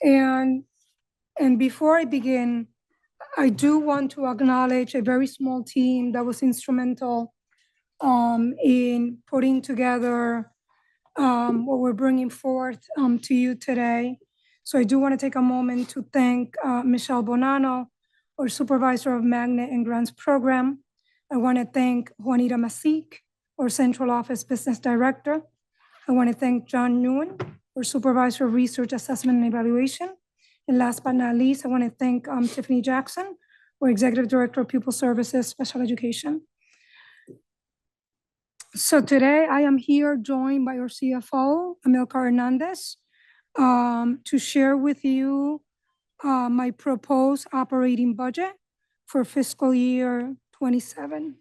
And before I begin, I do want to acknowledge a very small team that was instrumental in putting together what we're bringing forth to you today. So I do want to take a moment to thank Michelle Bonanno, our supervisor of Magnet and Grants Program. I want to thank Juanita Masique, our central office business director. I want to thank John Nguyen, our supervisor of research, assessment, and evaluation. And last but not least, I want to thank Tiffany Jackson, our executive director of pupil services, special education. So today I am here joined by our CFO, Amilcar Hernandez, to share with you my proposed operating budget for fiscal year 27.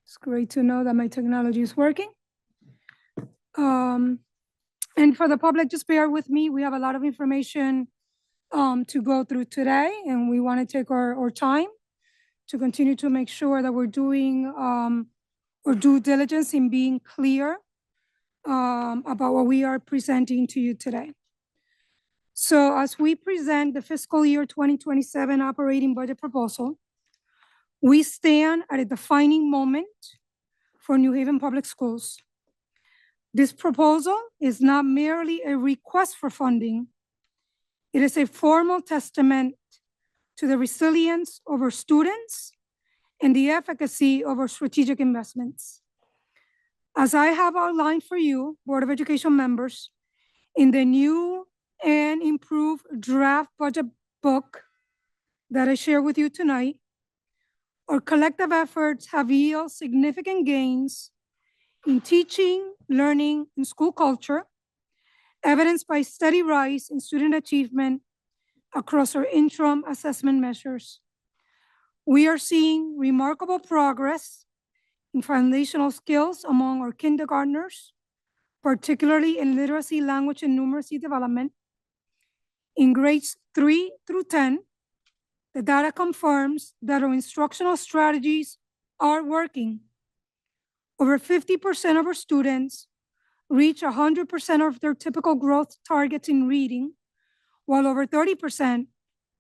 It's great to know that my technology is working. And for the public, just bear with me. We have a lot of information to go through today, and we want to take our time to continue to make sure that we're doing our due diligence in being clear about what we are presenting to you today. So as we present the fiscal year 2027 operating budget proposal, we stand at a defining moment for New Haven Public Schools. This proposal is not merely a request for funding. It is a formal testament to the resilience of our students and the efficacy of our strategic investments. As I have outlined for you, Board of Education members, in the new and improved draft budget book that I share with you tonight, our collective efforts have yielded significant gains in teaching, learning, and school culture, evidenced by steady rise in student achievement across our interim assessment measures. We are seeing remarkable progress in foundational skills among our kindergartners, particularly in literacy, language, and numeracy development. In grades 3 through 10, the data confirms that our instructional strategies are working. Over 50% of our students reach 100% of their typical growth targets in reading, while over 30%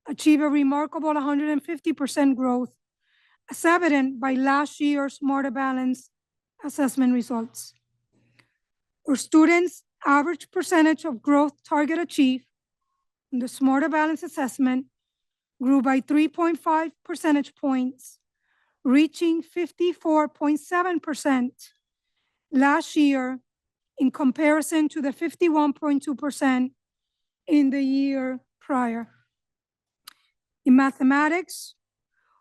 achieve a remarkable 150% growth, as evident by last year's Smarter Balance assessment results. Our students' average percentage of growth target achieved in the Smarter Balance assessment grew by 3.5 percentage points, reaching 54.7% last year in comparison to the 51.2% in the year prior. In mathematics,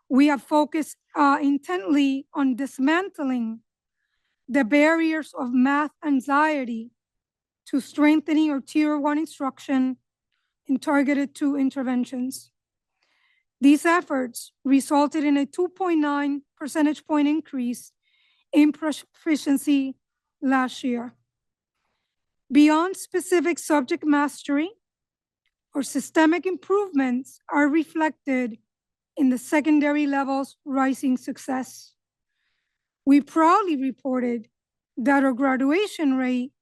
we have focused intently on dismantling the barriers of math anxiety to strengthening our Tier 1 instruction and targeted 2 interventions. These efforts resulted in a 2.9 percentage point increase in proficiency last year. Beyond specific subject mastery, our systemic improvements are reflected in the secondary levels rising success. We proudly reported that our graduation rate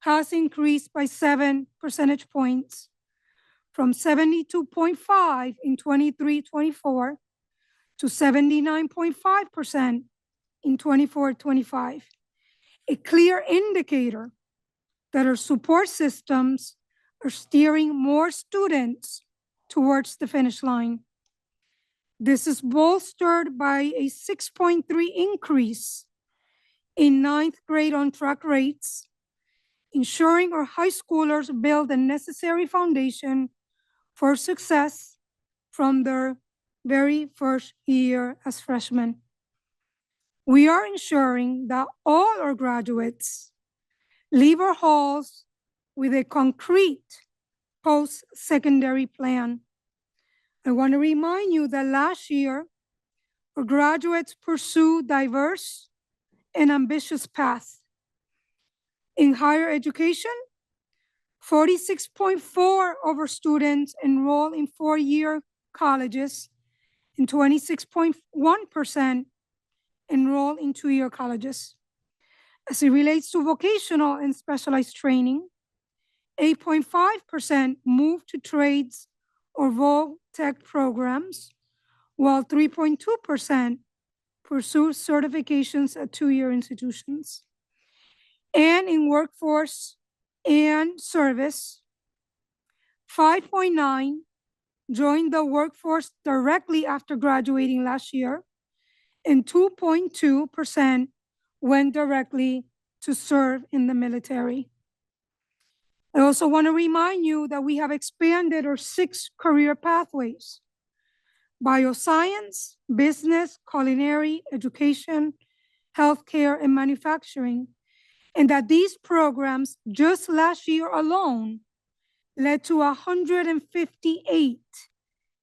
has increased by 7 percentage points from 72.5 in 23-24 to 79.5% in 24-25, a clear indicator that our support systems are steering more students towards the finish line. This is bolstered by a 6.3 increase in 9th grade on-track rates, ensuring our high schoolers build the necessary foundation for success from their very first year as freshmen. We are ensuring that all our graduates leave our halls with a concrete post-secondary plan. I want to remind you that last year, our graduates pursued diverse and ambitious paths. In higher education, 46.4% of our students enroll in 4-year colleges, and 26.1% enroll in 2-year colleges. As it relates to vocational and specialized training, 8.5% moved to trades or tech programs, while 3.2% pursued certifications at two-year institutions. And in workforce and service, 5.9 joined the workforce directly after graduating last year, and 2.2% went directly to serve in the military. I also want to remind you that we have expanded our 6 career pathways: bioscience, business, culinary, education, healthcare, and manufacturing, and that these programs just last year alone led to 158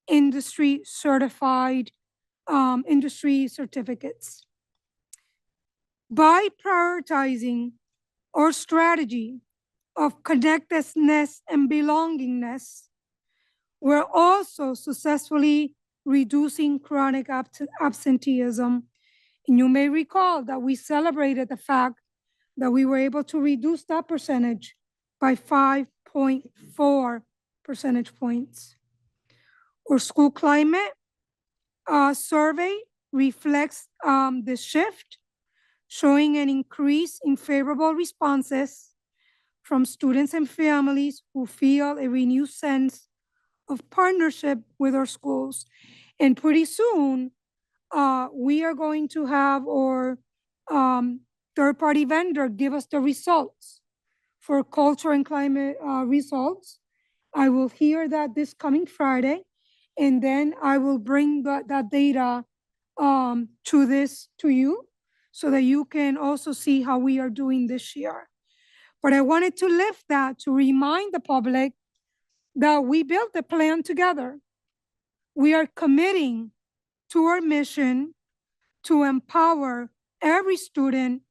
industry certified industry certificates. By prioritizing our strategy of connectedness and belongingness, we're also successfully reducing chronic absenteeism. And you may recall that we celebrated the fact that we were able to reduce that percentage by 5.4 percentage points. Our school climate survey reflects this shift, showing an increase in favorable responses from students and families who feel a renewed sense of partnership with our schools. And pretty soon, we are going to have our third-party vendor give us the results for culture and climate results. I will hear that this coming Friday, and then I will bring that data to you so that you can also see how we are doing this year. But I wanted to lift that to remind the public that we built a plan together. We are committing to our mission to empower every student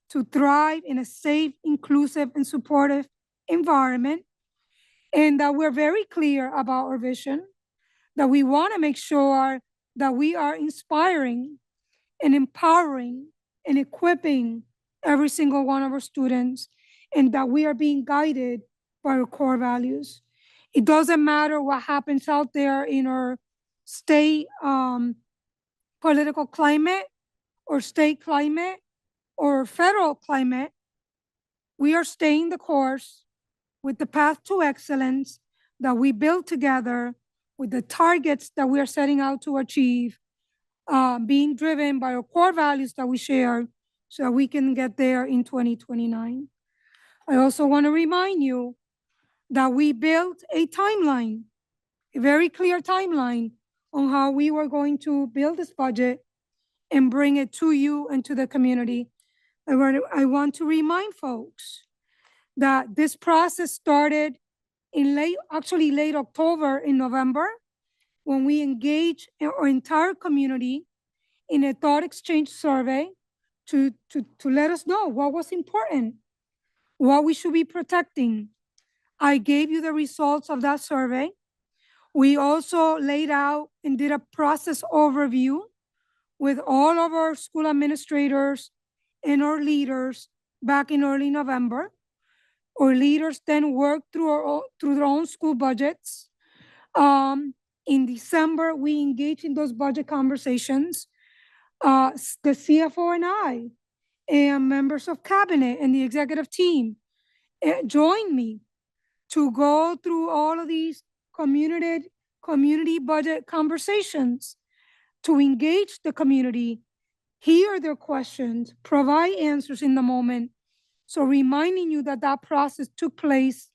to thrive in a safe, inclusive, and supportive environment, and that we're very clear about our vision, that we want to make sure that we are inspiring and empowering and equipping every single one of our students, and that we are being guided by our core values. It doesn't matter what happens out there in our state political climate or state climate or federal climate. We are staying the course with the path to excellence that we build together, with the targets that we are setting out to achieve, being driven by our core values that we share, so that we can get there in 2029. I also want to remind you that we built a timeline, a very clear timeline on how we were going to build this budget and bring it to you and to the community. I want to remind folks that this process started in late October, in November, when we engaged our entire community in a thought exchange survey to let us know what was important, what we should be protecting. I gave you the results of that survey. We also laid out and did a process overview with all of our school administrators and our leaders back in early November. Our leaders then worked through their own school budgets. In December, we engaged in those budget conversations. The CFO and I, and members of cabinet and the executive team joined me to go through all of these community budget conversations, to engage the community, hear their questions, provide answers in the moment. So reminding you that that process took place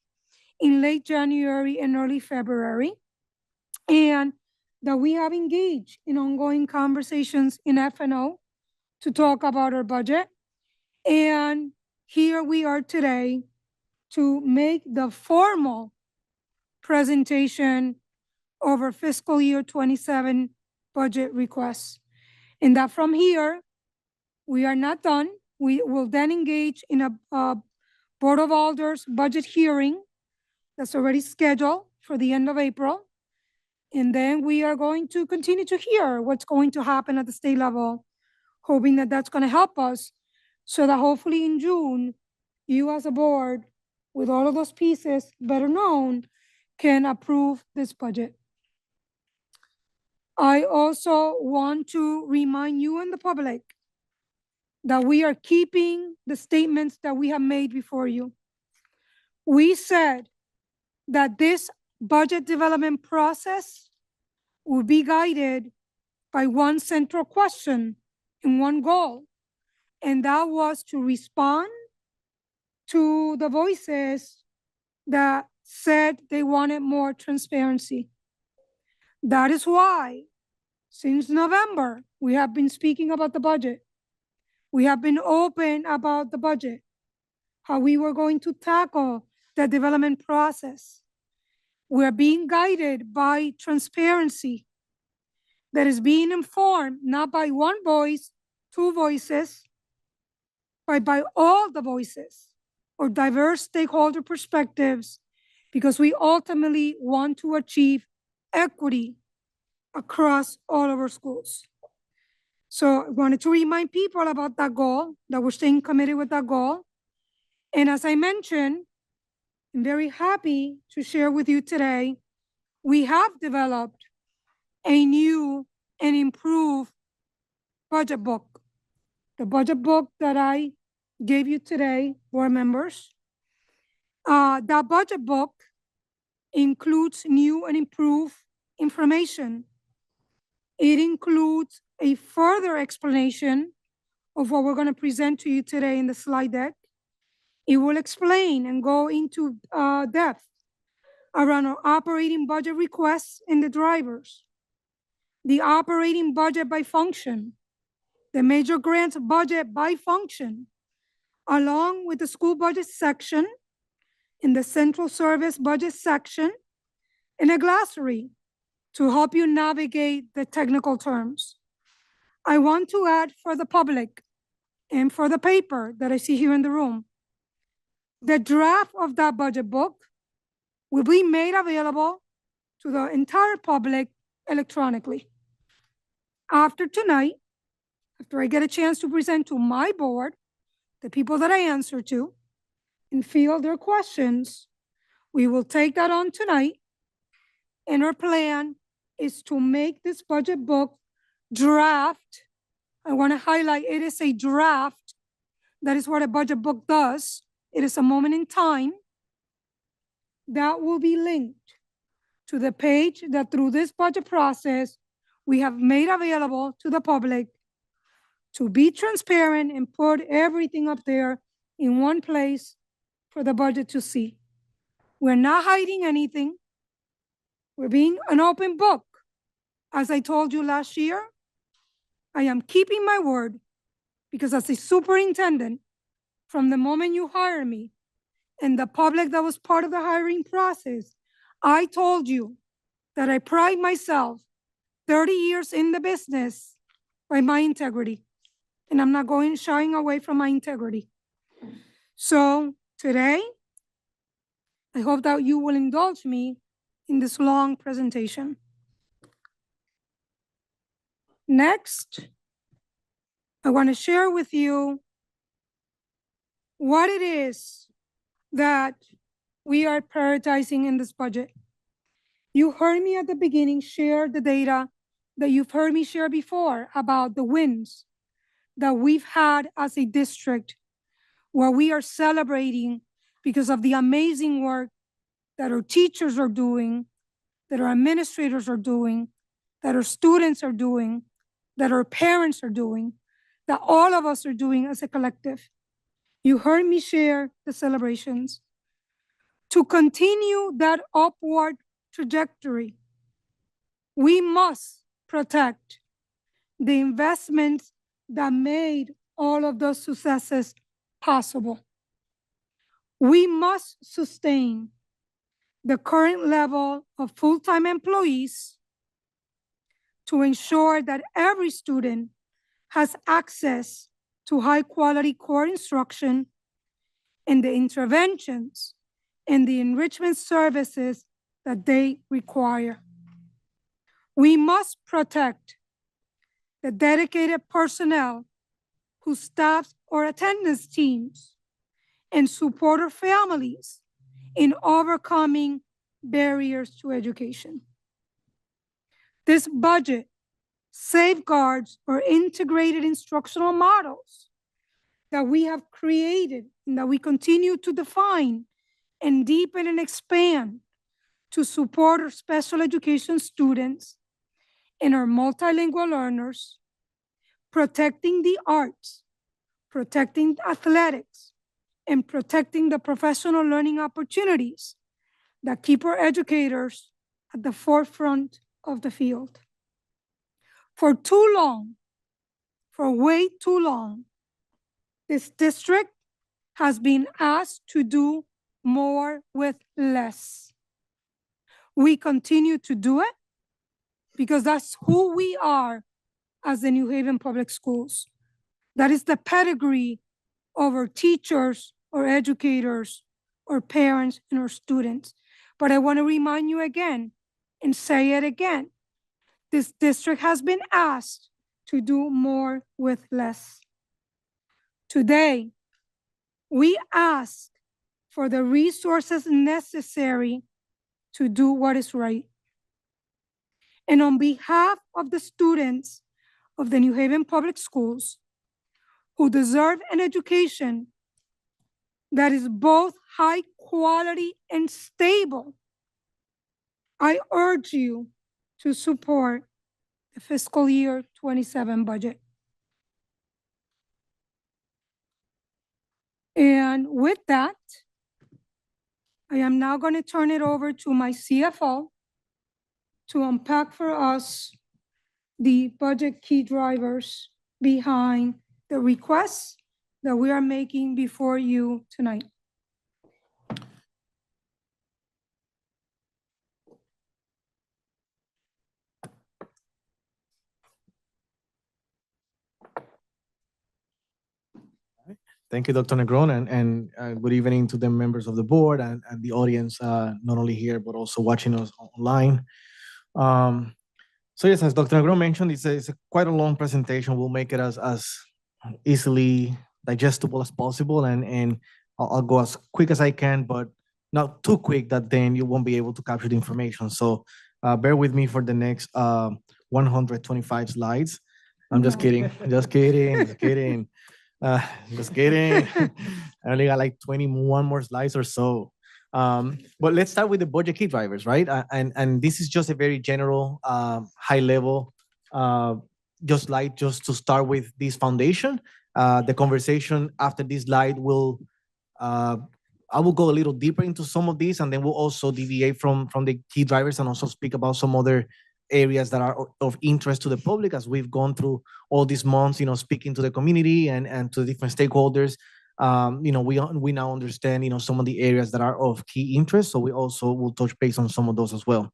in late January and early February, and that we have engaged in ongoing conversations in F&O to talk about our budget. And here we are today to make the formal presentation of our fiscal year 27 budget requests. And that from here, we are not done. We will then engage in a Board of Alders budget hearing that's already scheduled for the end of April. And then we are going to continue to hear what's going to happen at the state level, hoping that that's going to help us so that hopefully in June, you as a board, with all of those pieces better known, can approve this budget. I also want to remind you and the public that we are keeping the statements that we have made before you. We said that this budget development process will be guided by one central question and one goal, and that was to respond to the voices that said they wanted more transparency. That is why, since November, we have been speaking about the budget. We have been open about the budget, how we were going to tackle the development process. We're being guided by transparency that is being informed not by one voice, two voices, but by all the voices or diverse stakeholder perspectives, because we ultimately want to achieve equity across all of our schools. So I wanted to remind people about that goal, that we're staying committed with that goal. And as I mentioned, I'm very happy to share with you today, we have developed a new and improved budget book. The budget book that I gave you today, board members. That budget book includes new and improved information. It includes a further explanation of what we're going to present to you today in the slide deck. It will explain and go into depth around our operating budget requests and the drivers, the operating budget by function, the major grants budget by function, along with the school budget section, in the central service budget section, and a glossary to help you navigate the technical terms. I want to add for the public and for the paper that I see here in the room, the draft of that budget book will be made available to the entire public electronically. After tonight, after I get a chance to present to my board, the people that I answer to, and field their questions, we will take that on tonight. And our plan is to make this budget book draft. I want to highlight it is a draft. That is what a budget book does. It is a moment in time that will be linked to the page that through this budget process, we have made available to the public to be transparent and put everything up there in one place for the budget to see. We're not hiding anything. We're being an open book. As I told you last year, I am keeping my word because as a superintendent, from the moment you hire me and the public that was part of the hiring process, I told you that I pride myself 30 years in the business by my integrity. And I'm not shying away from my integrity. So today, I hope that you will indulge me in this long presentation. Next, I want to share with you what it is that we are prioritizing in this budget. You heard me at the beginning share the data that you've heard me share before about the wins that we've had as a district, where we are celebrating because of the amazing work that our teachers are doing, that our administrators are doing, that our students are doing, that our parents are doing, that all of us are doing as a collective. You heard me share the celebrations. To continue that upward trajectory, we must protect the investments that made all of those successes possible. We must sustain the current level of full-time employees to ensure that every student has access to high-quality core instruction and the interventions and the enrichment services that they require. We must protect the dedicated personnel who staffs our attendance teams and support our families in overcoming barriers to education. This budget safeguards our integrated instructional models that we have created and that we continue to define and deepen and expand to support our special education students and our multilingual learners, protecting the arts, protecting athletics, and protecting the professional learning opportunities that keep our educators at the forefront of the field. For too long, for way too long, this district has been asked to do more with less. We continue to do it because that's who we are as the New Haven Public Schools. That is the pedigree of our teachers, our educators, our parents, and our students. But I want to remind you again and say it again. This district has been asked to do more with less. Today, we ask for the resources necessary to do what is right. And on behalf of the students of the New Haven Public Schools who deserve an education that is both high quality and stable, I urge you to support the fiscal year 27 budget. And with that, I am now going to turn it over to my CFO to unpack for us the budget key drivers behind the requests that we are making before you tonight. Thank you, Dr. Negron, and good evening to the members of the board and the audience, not only here, but also watching us online. So yes, as Dr. Negron mentioned, it's a quite a long presentation. We'll make it as easily digestible as possible, and I'll go as quick as I can, but not too quick that then you won't be able to capture the information. So bear with me for the next 125 slides. I'm just kidding, just kidding, just kidding. Just kidding. I only got like 21 more slides or so. But let's start with the budget key drivers, right? And this is just a very general, high level, just slide just to start with this foundation. The conversation after this slide will, I will go a little deeper into some of these, and then we'll also deviate from the key drivers and also speak about some other areas that are of interest to the public as we've gone through all these months, speaking to the community and to different stakeholders. We now understand, some of the areas that are of key interest. So we also will touch base on some of those as well.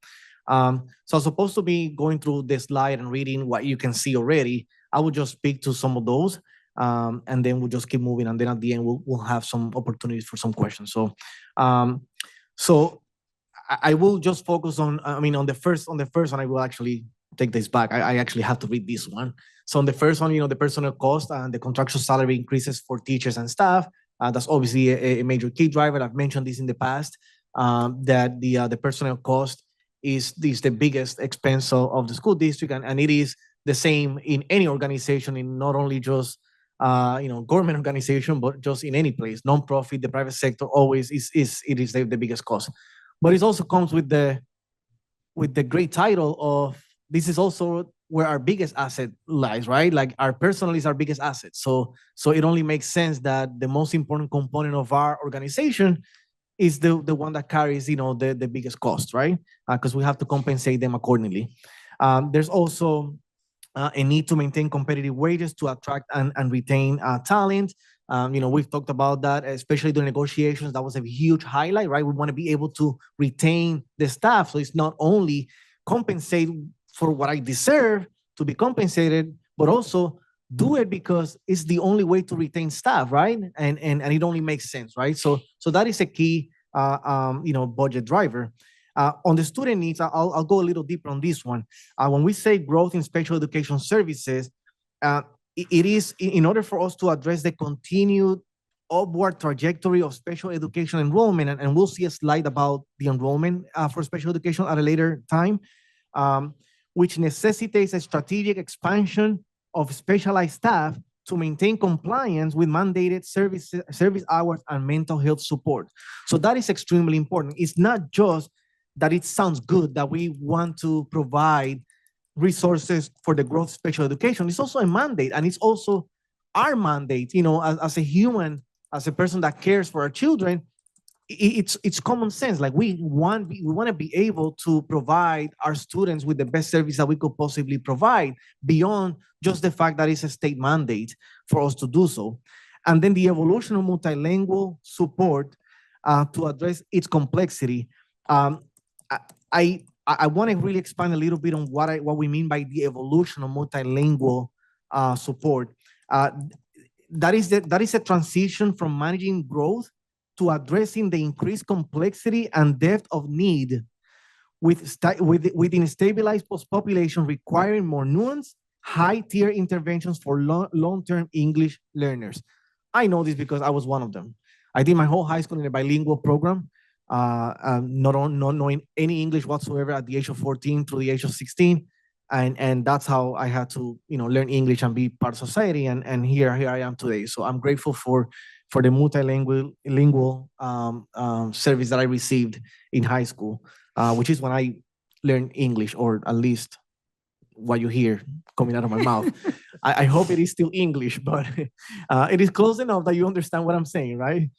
So I'm supposed to be going through this slide and reading what you can see already. I will just speak to some of those, and then we'll just keep moving. And then at the end, we'll have some opportunities for some questions. So I will just focus on, on the first one, I will actually take this back. I actually have to read this one. So on the first one, the personnel cost and the contractual salary increases for teachers and staff. That's obviously a major key driver. I've mentioned this in the past, that the personnel cost is the biggest expense of the school district. And it is the same in any organization, in not only just government organization, but just in any place, nonprofit, the private sector, always it is the biggest cost. But it also comes with the great title of, this is also where our biggest asset lies, right? Like our personnel is our biggest asset. So it only makes sense that the most important component of our organization is the one that carries, the biggest cost, right? Because we have to compensate them accordingly. There's also a need to maintain competitive wages to attract and retain talent. We've talked about that, especially during negotiations. That was a huge highlight, right? We want to be able to retain the staff. So it's not only compensate for what I deserve to be compensated, but also do it because it's the only way to retain staff, right? And it only makes sense, right? So that is a key, budget driver. On the student needs, I'll go a little deeper on this one. When we say growth in special education services, it is in order for us to address the continued upward trajectory of special education enrollment, and we'll see a slide about the enrollment for special education at a later time, which necessitates a strategic expansion of specialized staff to maintain compliance with mandated service hours and mental health support. So that is extremely important. It's not just that it sounds good that we want to provide resources for the growth of special education. It's also a mandate, and it's also our mandate, as a human, as a person that cares for our children. It's common sense. Like we want to be able to provide our students with the best service that we could possibly provide, beyond just the fact that it's a state mandate for us to do so. And then the evolution of multilingual support to address its complexity. I want to really expand a little bit on what we mean by the evolution of multilingual support. That is a transition from managing growth to addressing the increased complexity and depth of need within stabilized population, requiring more nuanced, high-tier interventions for long-term English learners. I know this because I was one of them. I did my whole high school in a bilingual program, not knowing any English whatsoever at the age of 14 through the age of 16. And that's how I had to, learn English and be part of society. And here I am today. So I'm grateful for the multilingual service that I received in high school, which is when I learned English, or at least what you hear coming out of my mouth. I hope it is still English, but it is close enough that you understand what I'm saying, right?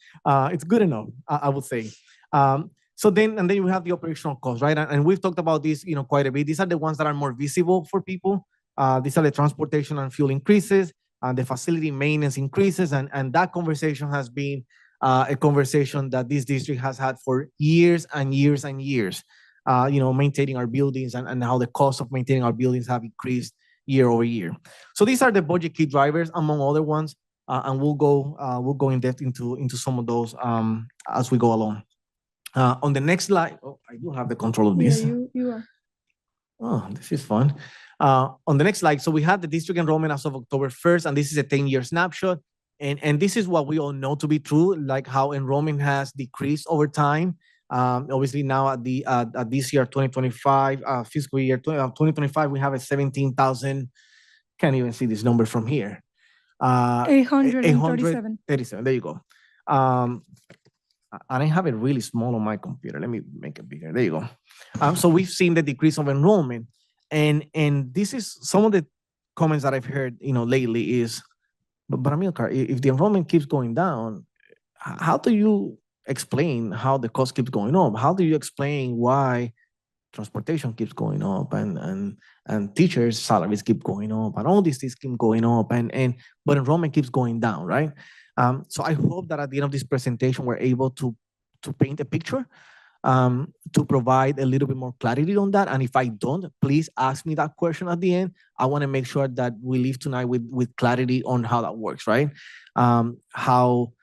It's good enough, I would say. So then you have the operational costs, right? And we've talked about this, quite a bit. These are the ones that are more visible for people. These are the transportation and fuel increases, and the facility maintenance increases, and that conversation has been a conversation that this district has had for years and years and years. Maintaining our buildings and how the cost of maintaining our buildings have increased year over year. So these are the budget key drivers, among other ones, and we'll go in depth into some of those as we go along. On the next slide, I do have the control of this. Yeah, you are. Oh, this is fun. On the next slide, so we have the district enrollment as of October 1st, and this is a 10-year snapshot. And this is what we all know to be true, like how enrollment has decreased over time. Obviously now at this year, 2025, fiscal year 2025, we have a 17,000, can't even see this number from here. 837. There you go. I have it really small on my computer. Let me make it bigger. There you go. So we've seen the decrease of enrollment, and this is some of the comments that I've heard, lately is, but Amilcar, if the enrollment keeps going down, how do you explain how the cost keeps going up? How do you explain why transportation keeps going up and teachers' salaries keep going up and all these things keep going up but enrollment keeps going down, right? So I hope that at the end of this presentation, we're able to paint a picture, to provide a little bit more clarity on that. And if I don't, please ask me that question at the end. I want to make sure that we leave tonight with clarity on how that works, right? How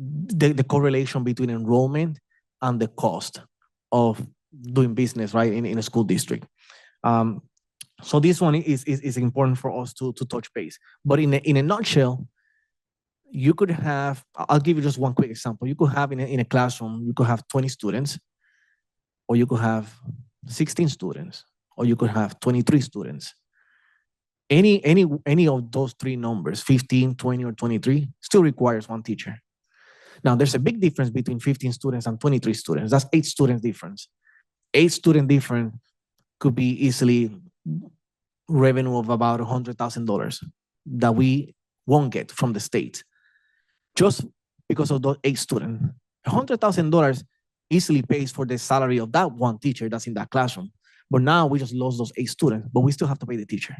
the correlation between enrollment and the cost of doing business, right, in a school district. So this one is important for us to touch base. But in a nutshell, you could have, I'll give you just one quick example. You could have in a classroom, you could have 20 students, or you could have 16 students, or you could have 23 students. Any of those three numbers, 15, 20, or 23, still requires one teacher. Now, there's a big difference between 15 students and 23 students. That's 8 students difference. 8 student difference could be easily revenue of about $100,000 that we won't get from the state, just because of those 8 students. $100,000 easily pays for the salary of that one teacher that's in that classroom. But now we just lost those 8 students, but we still have to pay the teacher.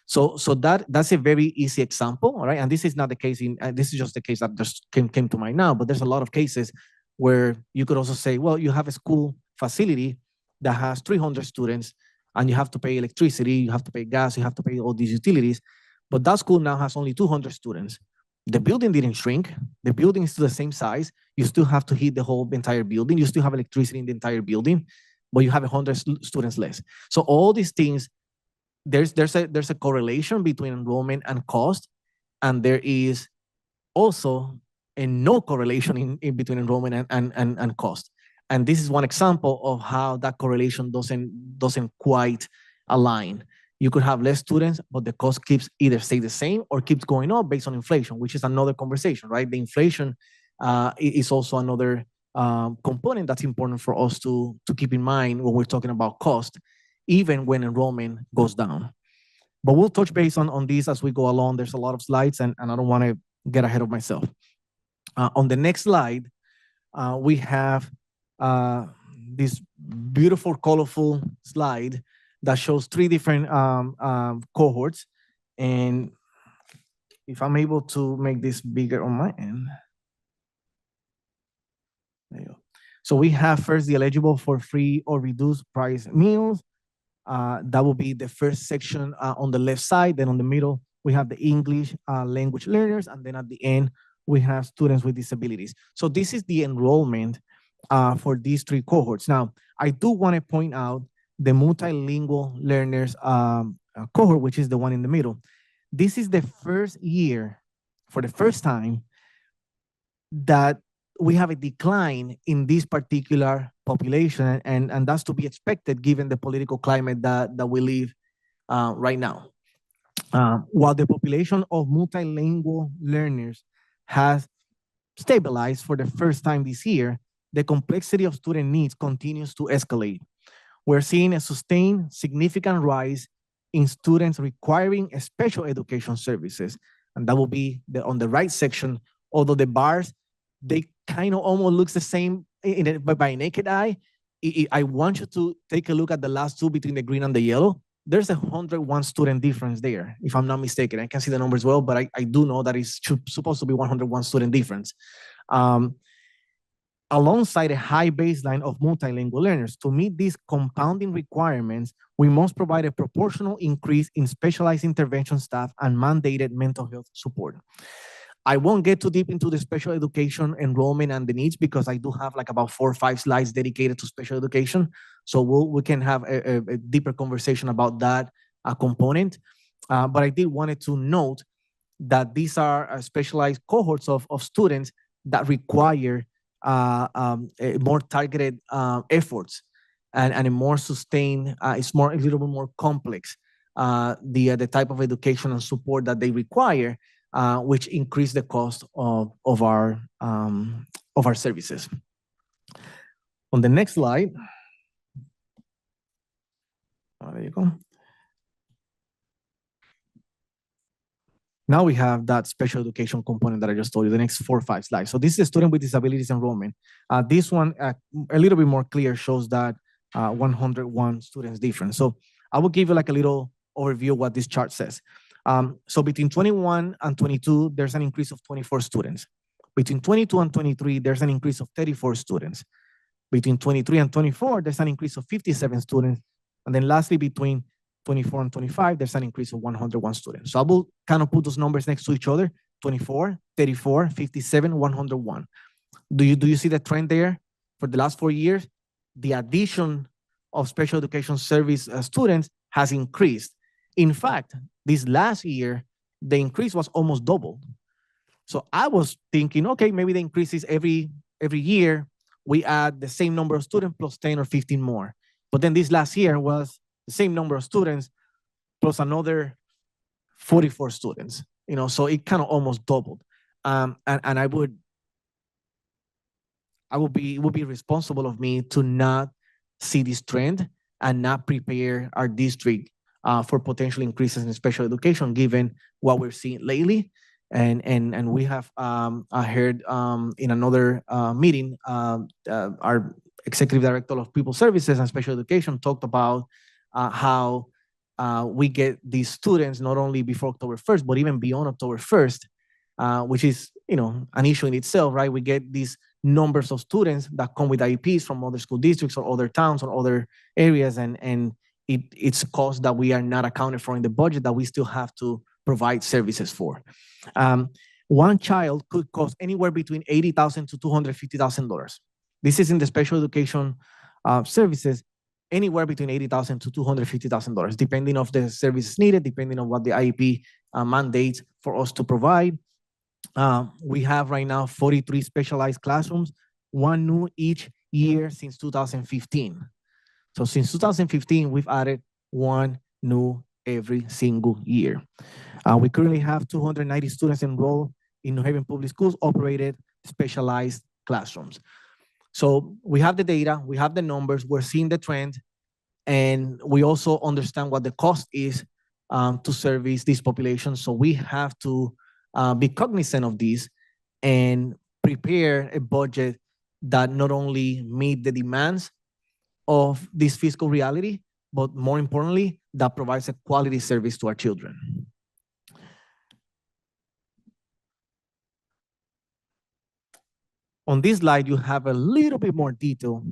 So that's a very easy example, all right? And this is not the case this is just the case that just came to mind now, but there's a lot of cases where you could also say, well, you have a school facility that has 300 students, and you have to pay electricity, you have to pay gas, you have to pay all these utilities, but that school now has only 200 students. The building didn't shrink. The building is still the same size. You still have to heat the whole entire building. You still have electricity in the entire building, but you have 100 students less. So all these things there's a correlation between enrollment and cost, and there is also a no correlation in between enrollment and cost. And this is one example of how that correlation doesn't quite align. You could have less students, but the cost keeps either stay the same or keeps going up based on inflation, which is another conversation, right? The inflation is also another component that's important for us to keep in mind when we're talking about cost, even when enrollment goes down. But we'll touch base on these as we go along. There's a lot of slides, and I don't want to get ahead of myself. On the next slide, we have this beautiful, colorful slide that shows three different cohorts. And if I'm able to make this bigger on my end. There you go. So we have first the eligible for free or reduced price meals. That will be the first section on the left side. Then on the middle, we have the English language learners. And then at the end, we have students with disabilities. So this is the enrollment for these three cohorts. Now, I do want to point out the multilingual learners cohort, which is the one in the middle. This is the first year, for the first time, that we have a decline in this particular population, and that's to be expected given the political climate that we live right now. While the population of multilingual learners has stabilized for the first time this year, the complexity of student needs continues to escalate. We're seeing a sustained significant rise in students requiring special education services, and that will be on the right section, although the bars, they kind of almost looks the same by naked eye. I want you to take a look at the last two between the green and the yellow. There's a 101 student difference there, if I'm not mistaken. I can't see the numbers well, but I do know that it's supposed to be 101 student difference. Alongside a high baseline of multilingual learners, to meet these compounding requirements, we must provide a proportional increase in specialized intervention staff and mandated mental health support. I won't get too deep into the special education enrollment and the needs because I do have like about 4 or 5 slides dedicated to special education. So we can have a deeper conversation about that component. But I did wanted to note that these are specialized cohorts of students that require more targeted efforts and a more sustained, it's a little bit more complex, the type of education and support that they require, which increase the cost of our services. On the next slide, there you go. Now we have that special education component that I just told you, the next 4 or 5 slides. So this is student with disabilities enrollment. This one, a little bit more clear, shows that 101 students different. So I will give you like a little overview of what this chart says. So between 21 and 22, there's an increase of 24 students. Between 22 and 23, there's an increase of 34 students. Between 23 and 24, there's an increase of 57 students. And then lastly, between 24 and 25, there's an increase of 101 students. So I will kind of put those numbers next to each other, 24, 34, 57, 101. Do you see the trend there? For the last 4 years, the addition of special education service students has increased. In fact, this last year, the increase was almost doubled. So I was thinking, okay, maybe the increase is every year, we add the same number of students plus 10 or 15 more. But then this last year was the same number of students plus another 44 students, so it kind of almost doubled. And it would be responsible of me to not see this trend and not prepare our district for potential increases in special education, given what we're seeing lately. And we have heard in another meeting, our executive director of people services and special education talked about how we get these students not only before October 1st, but even beyond October 1st, which is, an issue in itself, right? We get these numbers of students that come with IEPs from other school districts or other towns or other areas, and it's a cost that we are not accounted for in the budget that we still have to provide services for. One child could cost anywhere between $80,000 to $250,000. This is in the special education services. anywhere between $80,000 to $250,000, depending on the services needed, depending on what the IEP mandates for us to provide. We have right now 43 specialized classrooms, one new each year since 2015. So since 2015, we've added one new every single year. We currently have 290 students enrolled in New Haven Public Schools operated specialized classrooms. So we have the data, we have the numbers, we're seeing the trend, and we also understand what the cost is to service these populations. So we have to be cognizant of this and prepare a budget that not only meet the demands of this fiscal reality, but more importantly, that provides a quality service to our children. On this slide, you have a little bit more detail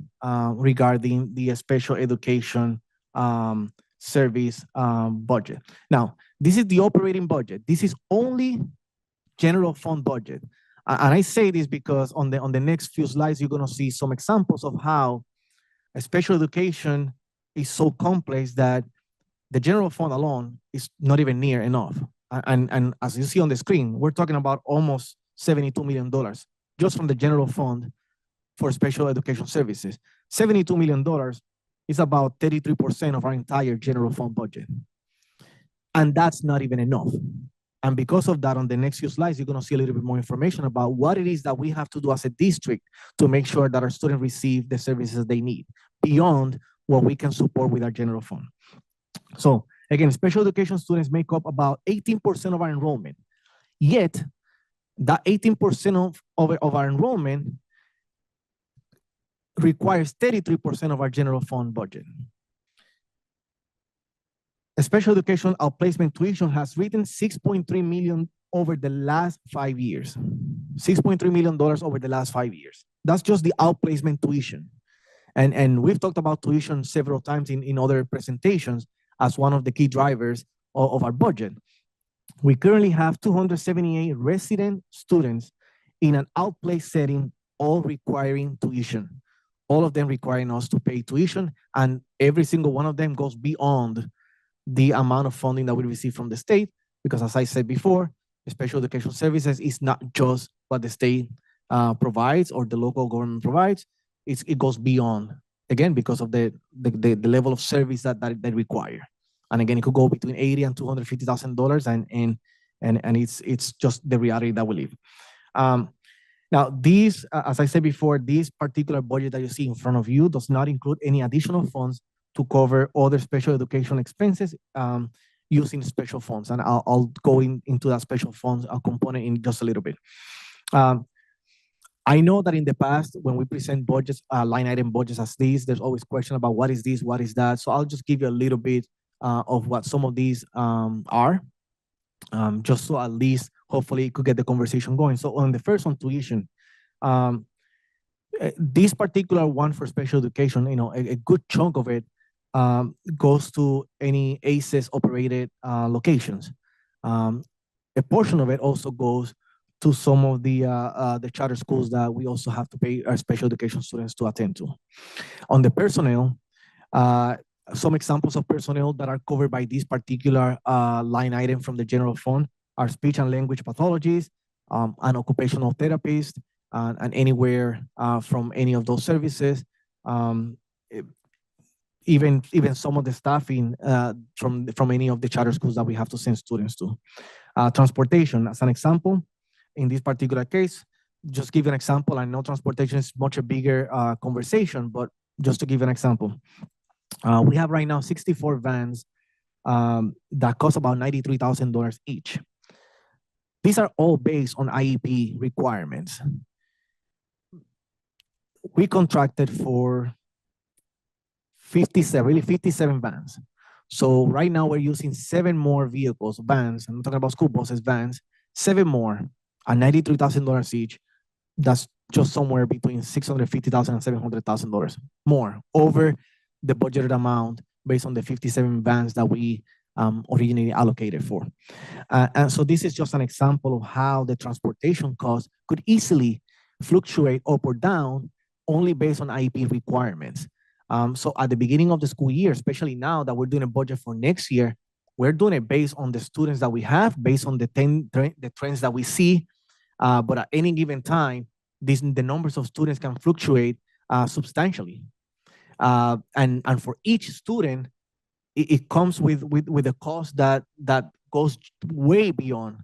regarding the special education service budget. Now, this is the operating budget. This is only general fund budget. And I say this because on the next few slides, you're going to see some examples of how a special education is so complex that the general fund alone is not even near enough. And as you see on the screen, we're talking about almost $72 million just from the general fund for special education services. $72 million is about 33% of our entire general fund budget. And that's not even enough. And because of that, on the next few slides, you're going to see a little bit more information about what it is that we have to do as a district to make sure that our students receive the services they need beyond what we can support with our general fund. So again, special education students make up about 18% of our enrollment. Yet, that 18% of our enrollment requires 33% of our general fund budget. A special education outplacement tuition has written $6.3 million over the last 5 years. $6.3 million over the last 5 years. That's just the outplacement tuition. And we've talked about tuition several times in other presentations as one of the key drivers of our budget. We currently have 278 resident students in an outplaced setting, all requiring tuition. All of them requiring us to pay tuition, and every single one of them goes beyond the amount of funding that we receive from the state, because as I said before, special education services is not just what the state provides or the local government provides. It goes beyond, again, because of the level of service that they require. And again, it could go between $80,000 and $250,000, and it's just the reality that we live. Now, these, as I said before, this particular budget that you see in front of you does not include any additional funds to cover other special education expenses using special funds. And I'll go into that special funds component in just a little bit. I know that in the past, when we present budgets, line item budgets as these, there's always question about what is this, what is that. So I'll just give you a little bit of what some of these are, just so at least hopefully it could get the conversation going. So on the first one, tuition, this particular one for special education, a good chunk of it goes to any ACES operated locations. A portion of it also goes to some of the charter schools that we also have to pay our special education students to attend to. On the personnel, some examples of personnel that are covered by this particular line item from the general fund are speech and language pathologists, an occupational therapist, and anywhere from any of those services. Even some of the staffing from any of the charter schools that we have to send students to. Transportation, as an example, in this particular case, just give an example. I know transportation is much a bigger conversation, but just to give an example, we have right now 64 vans that cost about $93,000 each. These are all based on IEP requirements. We contracted for 57 vans. So right now we're using 7 more vehicles, vans. I'm talking about school buses, vans, 7 more at $93,000 each. That's just somewhere between $650,000 and $700,000 more over the budgeted amount based on the 57 vans that we originally allocated for. And so this is just an example of how the transportation cost could easily fluctuate up or down only based on IEP requirements. So at the beginning of the school year, especially now that we're doing a budget for next year, we're doing it based on the students that we have, based on the trends that we see. But at any given time, the numbers of students can fluctuate substantially. And for each student, it comes with a cost that goes way beyond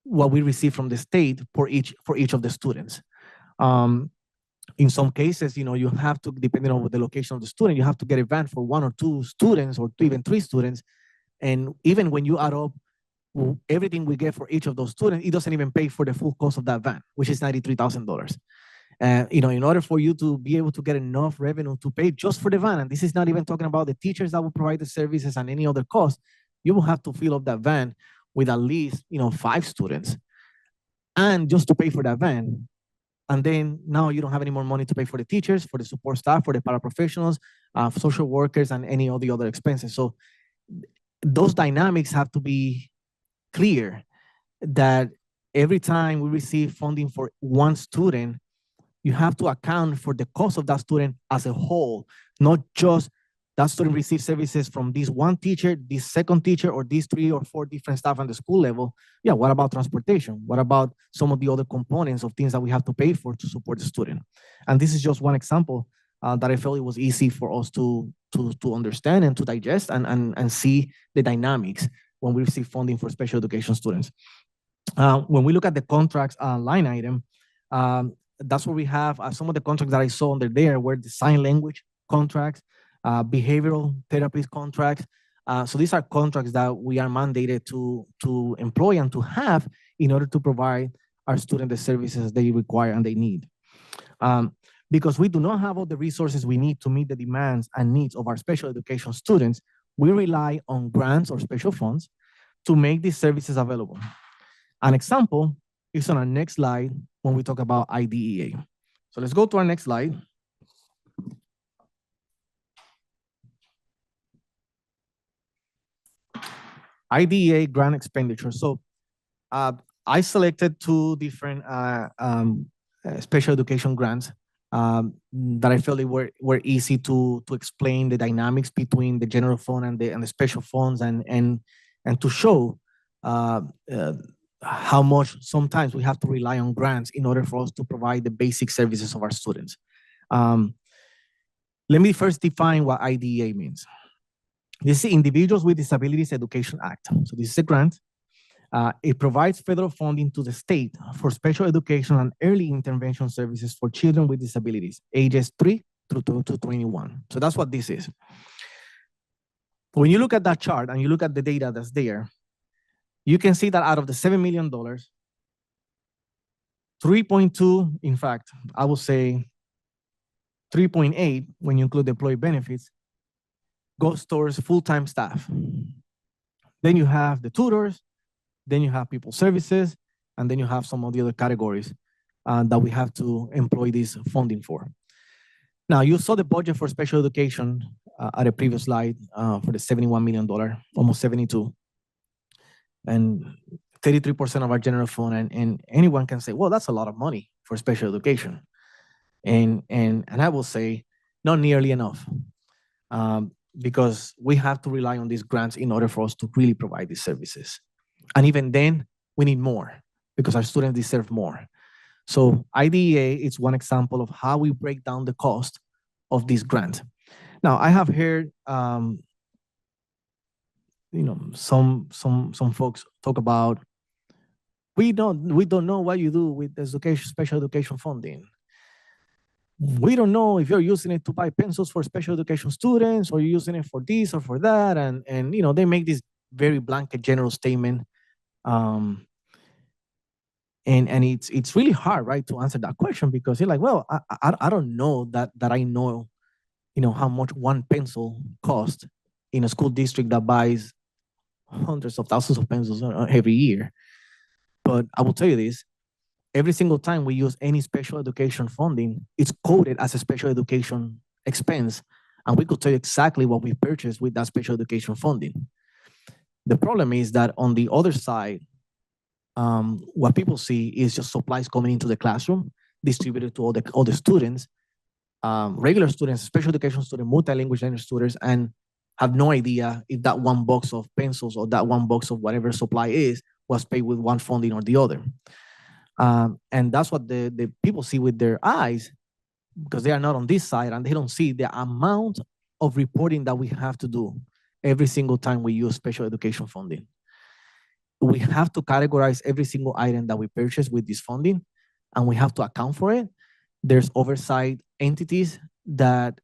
what we receive from the state for each of the students. In some cases, you have to, depending on the location of the student, you have to get a van for 1 or 2 students or even 3 students. And even when you add up everything we get for each of those students, it doesn't even pay for the full cost of that van, which is $93,000. In order for you to be able to get enough revenue to pay just for the van, and this is not even talking about the teachers that will provide the services and any other cost, you will have to fill up that van with at least 5 students, and just to pay for that van. And then now you don't have any more money to pay for the teachers, for the support staff, for the paraprofessionals, social workers, and any of the other expenses. So those dynamics have to be clear, that every time we receive funding for one student, you have to account for the cost of that student as a whole, not just that student receives services from this one teacher, this second teacher, or these 3 or 4 different staff on the school level. Yeah, what about transportation? What about some of the other components of things that we have to pay for to support the student? And this is just one example that I felt it was easy for us to understand and to digest and see the dynamics when we receive funding for special education students. When we look at the contracts line item, that's where we have some of the contracts that I saw under there were the sign language contracts, behavioral therapist contracts. So these are contracts that we are mandated to employ and to have in order to provide our students the services they require and they need. Because we do not have all the resources we need to meet the demands and needs of our special education students, we rely on grants or special funds to make these services available. An example is on our next slide when we talk about IDEA. So let's go to our next slide. IDEA grant expenditure. So I selected 2 different special education grants that I felt were easy to explain the dynamics between the general fund and the special funds, and to show how much sometimes we have to rely on grants in order for us to provide the basic services of our students. Let me first define what IDEA means. This is the Individuals with Disabilities Education Act. So this is a grant. It provides federal funding to the state for special education and early intervention services for children with disabilities, ages 3 through to 21. So that's what this is. When you look at that chart and you look at the data that's there, you can see that out of the $7 million, 3.2, in fact, I would say 3.8, when you include the employee benefits, goes towards full-time staff. Then you have the tutors, then you have people services, and then you have some of the other categories that we have to employ this funding for. Now, you saw the budget for special education at a previous slide for the $71 million, almost 72. And 33% of our general fund, and anyone can say, well, that's a lot of money for special education. And I will say, not nearly enough, because we have to rely on these grants in order for us to really provide these services. And even then, we need more because our students deserve more. So IDEA is one example of how we break down the cost of this grant. Now, I have heard some folks talk about, we don't know what you do with education, special education funding. We don't know if you're using it to buy pencils for special education students, or you're using it for this or for that, and they make this very blanket general statement, and it's really hard, right, to answer that question, because you're like, well, I don't know that I know how much one pencil costs in a school district that buys hundreds of thousands of pencils every year. But I will tell you this, every single time we use any special education funding, it's coded as a special education expense. And we could tell you exactly what we purchased with that special education funding. The problem is that on the other side, what people see is just supplies coming into the classroom, distributed to all the students, regular students, special education students, multilingual learner students, and have no idea if that one box of pencils or that one box of whatever supply is was paid with one funding or the other. And that's what the people see with their eyes, because they are not on this side and they don't see the amount of reporting that we have to do every single time we use special education funding. We have to categorize every single item that we purchase with this funding, and we have to account for it. There's oversight entities that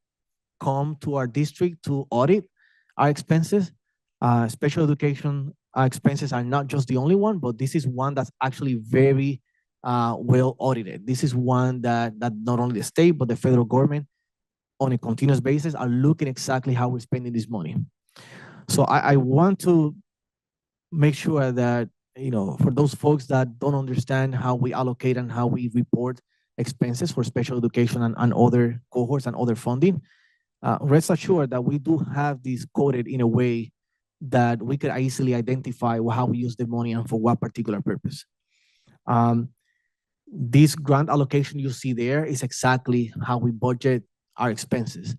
come to our district to audit our expenses. Special education expenses are not just the only one, but this is one that's actually very well audited. This is one that not only the state, but the federal government on a continuous basis are looking exactly how we're spending this money. So I want to make sure that, for those folks that don't understand how we allocate and how we report expenses for special education and other cohorts and other funding, rest assured that we do have this coded in a way that we could easily identify how we use the money and for what particular purpose. This grant allocation you see there is exactly how we budget our expenses.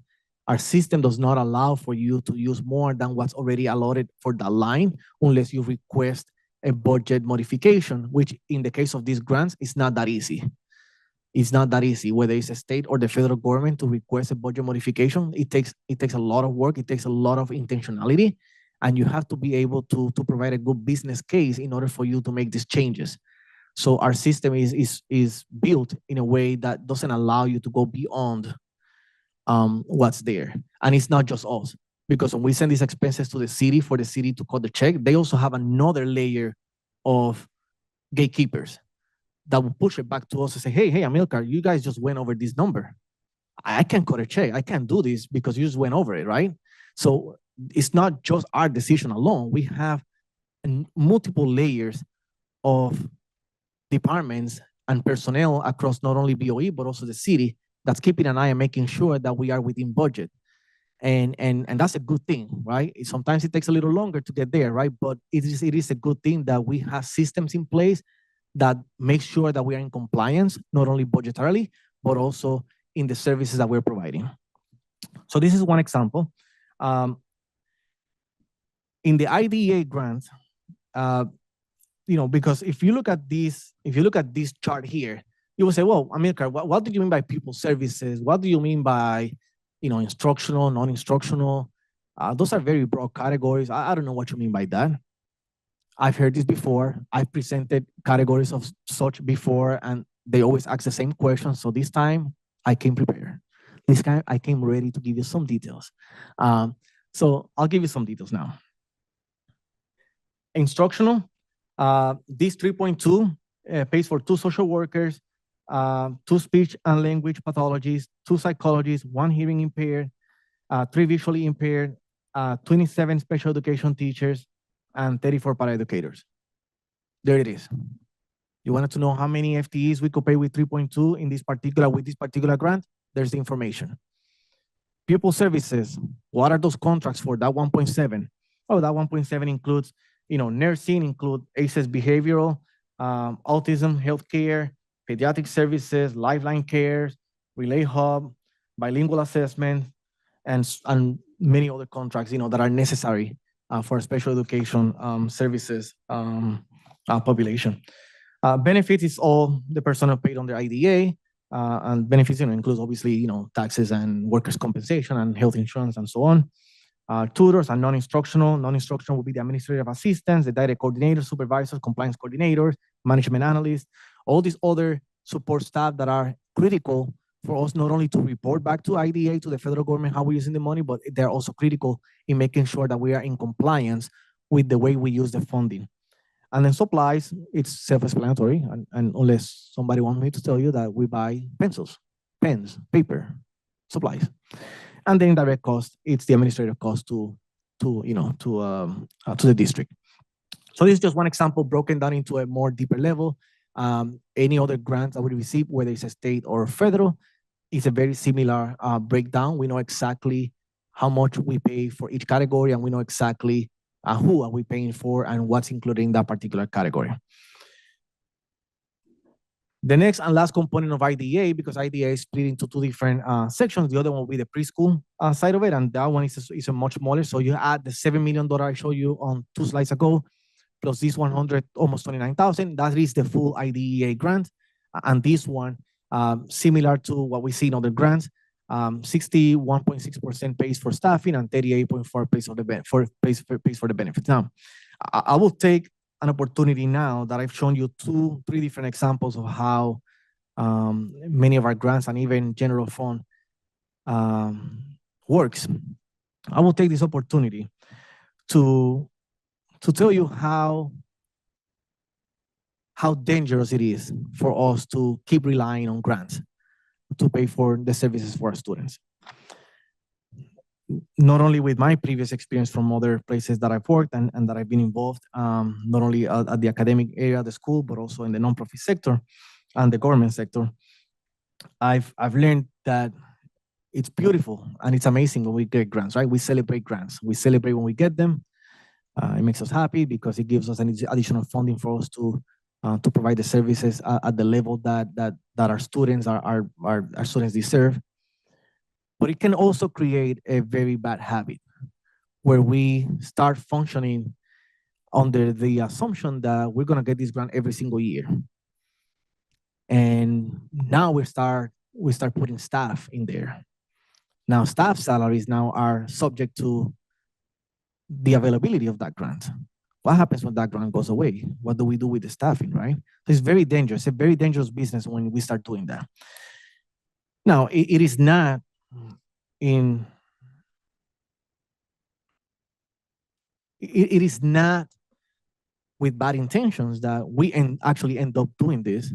Our system does not allow for you to use more than what's already allotted for that line unless you request a budget modification, which in the case of these grants is not that easy. It's not that easy, whether it's a state or the federal government to request a budget modification. It takes a lot of work. It takes a lot of intentionality, and you have to be able to provide a good business case in order for you to make these changes. So our system is built in a way that doesn't allow you to go beyond what's there. And it's not just us, because when we send these expenses to the city for the city to cut the check, they also have another layer of gatekeepers that will push it back to us and say, hey, Amilcar, you guys just went over this number. I can't cut a check. I can't do this because you just went over it, right? So it's not just our decision alone. We have multiple layers of departments and personnel across not only BOE, but also the city that's keeping an eye and making sure that we are within budget. And that's a good thing, right? Sometimes it takes a little longer to get there, right? But it is a good thing that we have systems in place that make sure that we are in compliance, not only budgetarily, but also in the services that we're providing. So this is one example. In the IDEA grant, because if you look at this chart here, you will say, well, Amilcar, what do you mean by people services? What do you mean by, instructional, non-instructional? Those are very broad categories. I don't know what you mean by that. I've heard this before. I've presented categories of such before, and they always ask the same question. So this time I came prepared. This time I came ready to give you some details. So I'll give you some details now. Instructional, this 3.2 pays for 2 social workers, 2 speech and language pathologists, 2 psychologists, 1 hearing impaired, 3 visually impaired, 27 special education teachers, and 34 paraeducators. There it is. You wanted to know how many FTEs we could pay with 3.2 with this particular grant? There's the information. Pupil services, what are those contracts for? That 1.7. Oh, that 1.7 includes, nursing, include ACES behavioral, autism, healthcare, pediatric services, lifeline care, relay hub, bilingual assessment, and many other contracts, that are necessary for special education services population. Benefits is all the personnel paid under IDA, and benefits includes obviously taxes and workers' compensation and health insurance and so on. Tutors are non-instructional. Non-instructional will be the administrative assistants, the data coordinators, supervisors, compliance coordinators, management analysts, all these other support staff that are critical for us not only to report back to IDA, to the federal government, how we're using the money, but they're also critical in making sure that we are in compliance with the way we use the funding. And then supplies, it's self-explanatory, and unless somebody wants me to tell you that we buy pencils, pens, paper, supplies. And then indirect cost, it's the administrative cost to the district. So this is just one example broken down into a more deeper level. Any other grants that we receive, whether it's a state or federal, it's a very similar breakdown. We know exactly how much we pay for each category, and we know exactly who are we paying for and what's included in that particular category. The next and last component of IDA, because IDA is split into two different sections. The other one will be the preschool side of it, and that one is a much smaller. So you add the $7 million I showed you on 2 slides ago, plus this 100, almost 29,000. That is the full IDEA grant, and this one, similar to what we see in other grants, 61.6% pays for staffing and 38.4% pays for the benefits. Now, I will take an opportunity now that I've shown you three different examples of how many of our grants and even general fund works. I will take this opportunity to tell you how dangerous it is for us to keep relying on grants to pay for the services for our students. Not only with my previous experience from other places that I've worked and that I've been involved, not only at the academic area, the school, but also in the nonprofit sector and the government sector. I've learned that it's beautiful and it's amazing when we get grants, right? We celebrate grants. We celebrate when we get them. It makes us happy because it gives us an additional funding for us to provide the services at the level that our students, our students deserve. But it can also create a very bad habit where we start functioning under the assumption that we're going to get this grant every single year. And now we start putting staff in there. Now staff salaries now are subject to the availability of that grant. What happens when that grant goes away? What do we do with the staffing, right? So it's very dangerous, a very dangerous business when we start doing that. Now, it is not it is not with bad intentions that we actually end up doing this,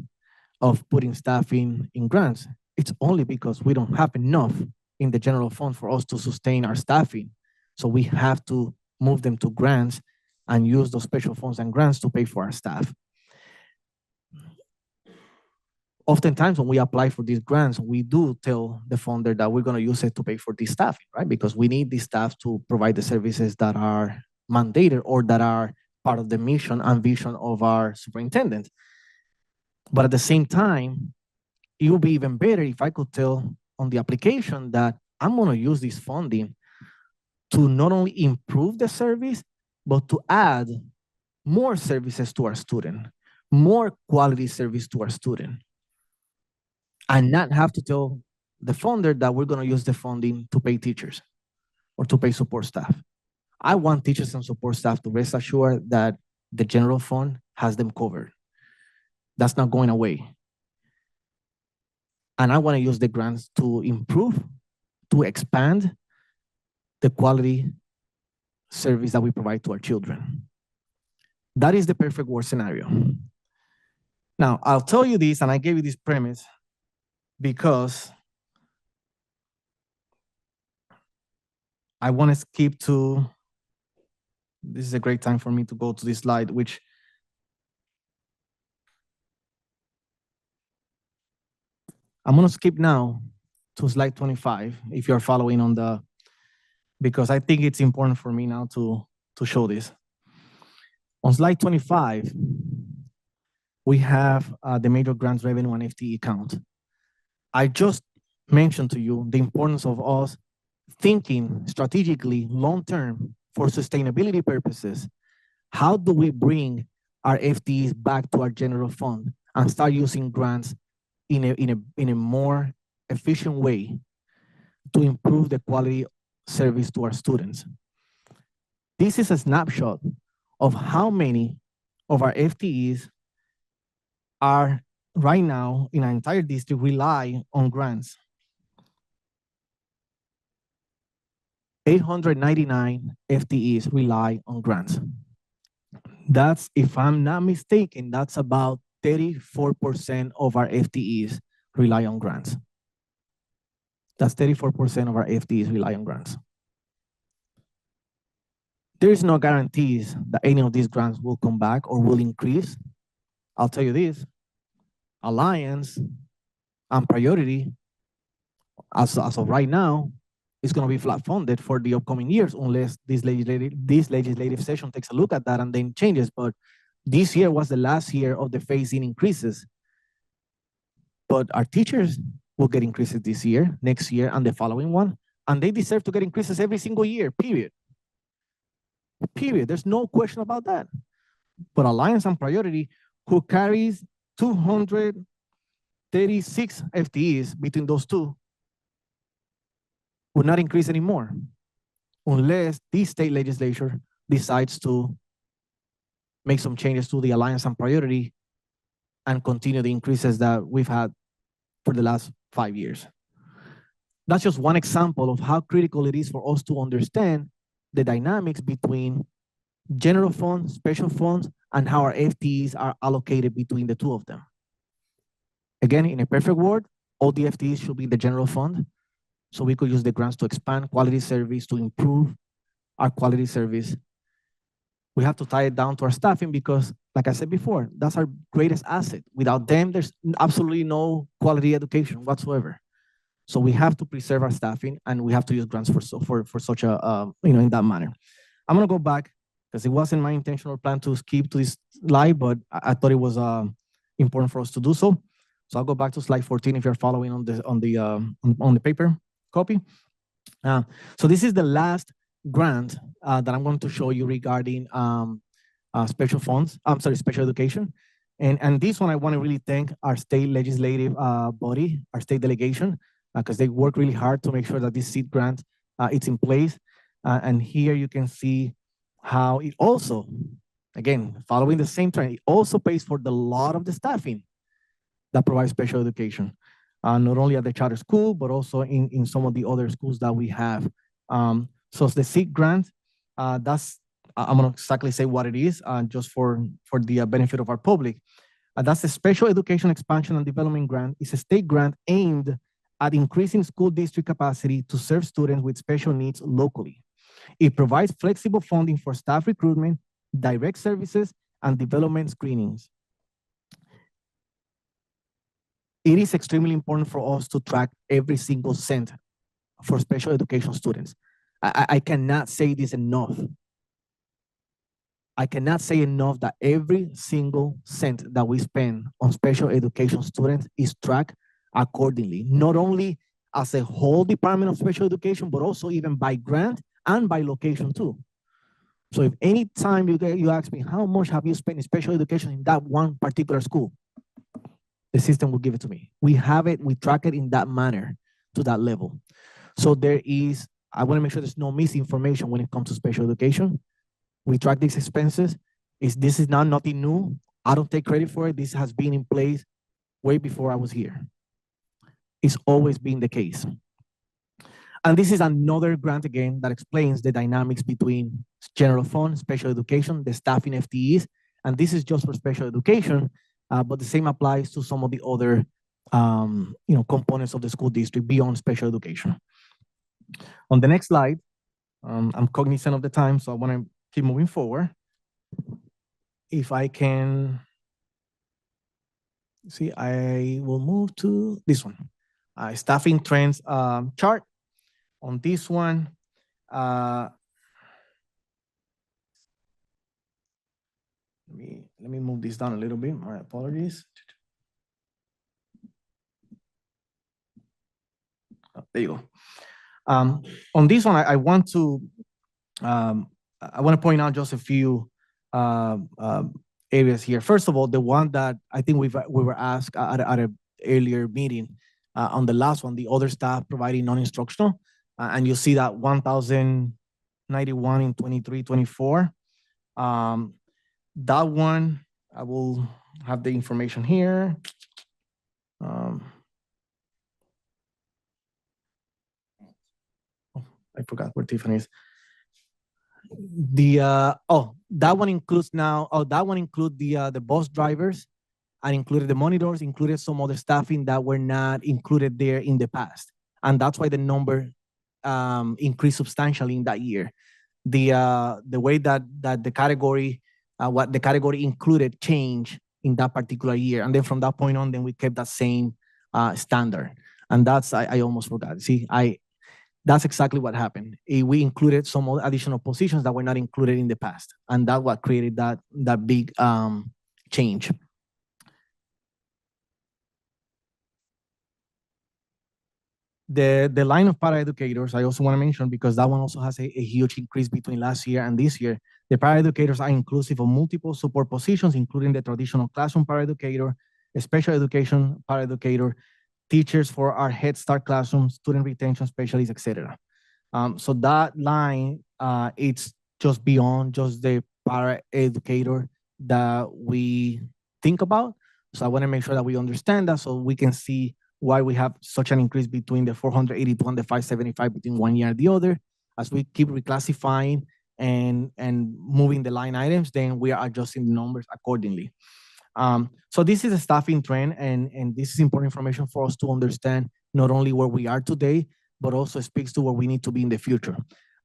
of putting staff in grants. It's only because we don't have enough in the general fund for us to sustain our staffing. So we have to move them to grants and use those special funds and grants to pay for our staff. Oftentimes when we apply for these grants, we do tell the funder that we're going to use it to pay for this staff, right? Because we need these staff to provide the services that are mandated or that are part of the mission and vision of our superintendent. But at the same time, it would be even better if I could tell on the application that I'm going to use this funding to not only improve the service, but to add more services to our student, more quality service to our student, and not have to tell the funder that we're going to use the funding to pay teachers or to pay support staff. I want teachers and support staff to rest assured that the general fund has them covered. That's not going away. And I want to use the grants to improve, to expand the quality service that we provide to our children. That is the perfect world scenario. Now, I'll tell you this, and I gave you this premise because I want to skip to, this is a great time for me to go to this slide, which I'm going to skip now to slide 25, if you're following on the, because I think it's important for me now to show this. On slide 25, we have the major grants revenue and FTE count. I just mentioned to you the importance of us thinking strategically long-term for sustainability purposes. How do we bring our FTEs back to our general fund and start using grants in a more efficient way to improve the quality service to our students? This is a snapshot of how many of our FTEs are right now in our entire district rely on grants. 899 FTEs rely on grants. That's, if I'm not mistaken, that's about 34% of our FTEs rely on grants. That's 34% of our FTEs rely on grants. There is no guarantees that any of these grants will come back or will increase. I'll tell you this, Alliance and Priority, as of right now, is going to be flat funded for the upcoming years unless this legislative session takes a look at that and then changes. But this year was the last year of the phase-in increases. but our teachers will get increases this year, next year, and the following one, and they deserve to get increases every single year, period. Period. There's no question about that. But Alliance and Priority, who carries 236 FTEs between those two, will not increase anymore unless the state legislature decides to make some changes to the Alliance and Priority and continue the increases that we've had for the last 5 years. That's just one example of how critical it is for us to understand the dynamics between general funds, special funds, and how our FTEs are allocated between the two of them. Again, in a perfect world, all the FTEs should be in the general fund, so we could use the grants to expand quality service, to improve our quality service. We have to tie it down to our staffing because, like I said before, that's our greatest asset. Without them, there's absolutely no quality education whatsoever. So we have to preserve our staffing, and we have to use grants for such a, in that manner. I'm gonna go back because it wasn't my intentional plan to skip to this slide, but I thought it was important for us to do so. So I'll go back to slide 14 if you're following on the paper copy. So this is the last grant that I'm going to show you regarding special funds. I'm sorry, special education. And this one, I want to really thank our state legislative body, our state delegation, because they work really hard to make sure that this seed grant it's in place. And here you can see how it also, again, following the same trend, it also pays for the lot of the staffing that provides special education, not only at the charter school, but also in some of the other schools that we have. So the seed grant, that's, I'm gonna exactly say what it is, just for the benefit of our public. That's a special education expansion and development grant. It's a state grant aimed at increasing school district capacity to serve students with special needs locally. It provides flexible funding for staff recruitment, direct services, and development screenings. It is extremely important for us to track every single cent for special education students. I cannot say this enough. I cannot say enough that every single cent that we spend on special education students is tracked accordingly, not only as a whole Department of Special Education, but also even by grant and by location too. So if any time you ask me, how much have you spent in special education in that one particular school? The system will give it to me. We have it, we track it in that manner to that level. So there is, I want to make sure there's no misinformation when it comes to special education. We track these expenses. This is not nothing new. I don't take credit for it. This has been in place way before I was here. It's always been the case. And this is another grant again that explains the dynamics between general fund, special education, the staffing FTEs, and this is just for special education, but the same applies to some of the other components of the school district beyond special education. On the next slide, I'm cognizant of the time, so I want to keep moving forward. If I can see, I will move to this one, staffing trends chart. On this one, let me move this down a little bit. My apologies. Oh, there you go. On this one, I want to point out just a few areas here. First of all, the one that I think we were asked at an earlier meeting, on the last one, the other staff providing non-instructional, and you see that 1,091 in 23-24. That one, I will have the information here. I forgot where Tiffany is. That one includes now. That one includes the bus drivers, and included the monitors, included some other staffing that were not included there in the past, and that's why the number increased substantially in that year. The way that the category, what the category included, changed in that particular year, and then from that point on, then we kept that same standard, and that's I almost forgot. See, that's exactly what happened. We included some additional positions that were not included in the past, and that's what created that big change. The line of paraeducators, I also want to mention, because that one also has a huge increase between last year and this year. The paraeducators are inclusive of multiple support positions, including the traditional classroom paraeducator, a special education paraeducator, teachers for our Head Start classrooms, student retention specialists, etc. So that line, it's just beyond just the paraeducator that we think about. So I want to make sure that we understand that so we can see why we have such an increase between the 482 and the 575 between one year and the other. As we keep reclassifying and moving the line items, then we are adjusting the numbers accordingly. So this is a staffing trend, and this is important information for us to understand not only where we are today, but also speaks to where we need to be in the future.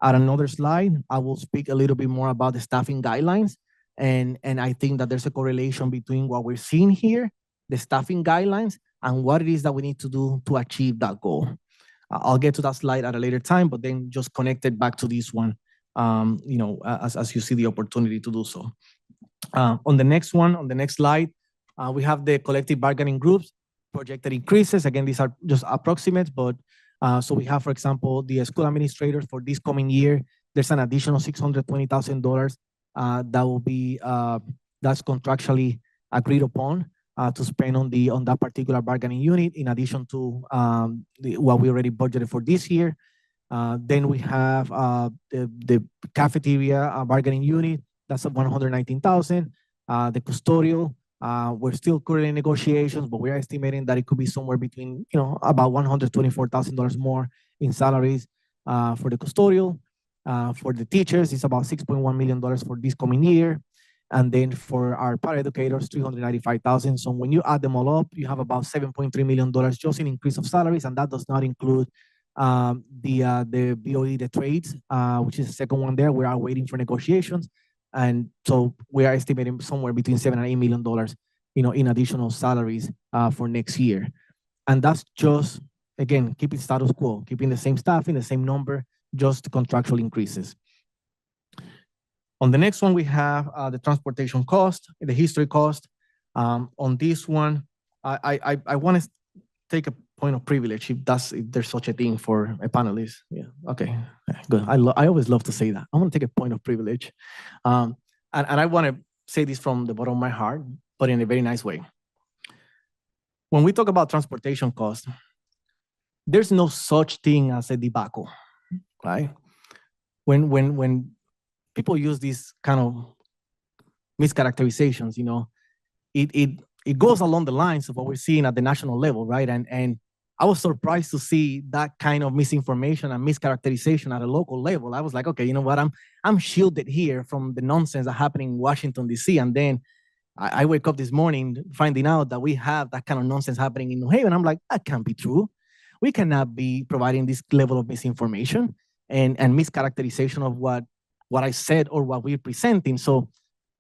At another slide, I will speak a little bit more about the staffing guidelines, and I think that there's a correlation between what we're seeing here, the staffing guidelines, and what it is that we need to do to achieve that goal. I'll get to that slide at a later time, but then just connect it back to this one, as you see the opportunity to do so. On the next one, on the next slide, we have the collective bargaining groups, projected increases. Again, these are just approximates, but so we have, for example, the school administrators for this coming year, there's an additional $620,000 that will be, that's contractually agreed upon to spend on that particular bargaining unit, in addition to what we already budgeted for this year. Then we have the cafeteria bargaining unit, that's at 119,000. The custodial, we're still currently in negotiations, but we're estimating that it could be somewhere between, about $124,000 more in salaries for the custodial. For the teachers, it's about $6.1 million for this coming year. And then for our paraeducators, $395,000. So when you add them all up, you have about $7.3 million just in increase of salaries, and that does not include the BOE, the trades, which is the second one there. We are waiting for negotiations. And so we are estimating somewhere between $7 and $8 million, in additional salaries for next year. And that's just, again, keeping status quo, keeping the same staffing, the same number, just contractual increases. On the next one, we have the transportation cost, the history cost. On this one, I want to take a point of privilege, if there's such a thing for a panelist. Yeah, okay, good. I always love to say that. I want to take a point of privilege. And I want to say this from the bottom of my heart, but in a very nice way. When we talk about transportation costs, there's no such thing as a debacle, right? When people use these kind of mischaracterizations, it goes along the lines of what we're seeing at the national level, right? And I was surprised to see that kind of misinformation and mischaracterization at a local level. I was like, okay, you know what? I'm shielded here from the nonsense that's happening in Washington, D.C. And then I wake up this morning finding out that we have that kind of nonsense happening in New Haven. I'm like, that can't be true. We cannot be providing this level of misinformation and mischaracterization of what I said or what we're presenting. So,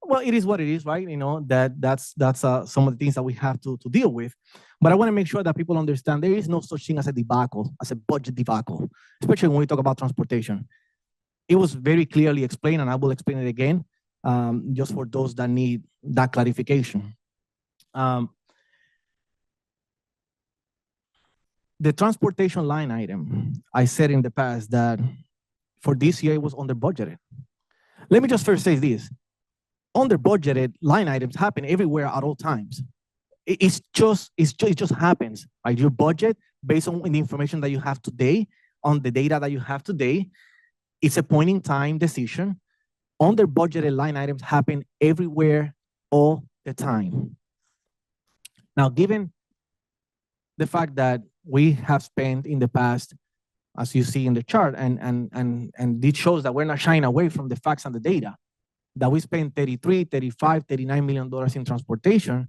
well, it is what it is, right? That's some of the things that we have to deal with. But I want to make sure that people understand there is no such thing as a debacle, as a budget debacle, especially when we talk about transportation. It was very clearly explained, and I will explain it again, just for those that need that clarification. The transportation line item, I said in the past that for this year, it was under budgeted. Let me just first say this. Under budgeted line items happen everywhere at all times. It just happens, right? Your budget, based on the information that you have today, on the data that you have today, it's a point in time decision. Under budgeted line items happen everywhere all the time. Now, given the fact that we have spent in the past, as you see in the chart, and it shows that we're not shying away from the facts and the data, that we spent $33, $35, $39 million in transportation,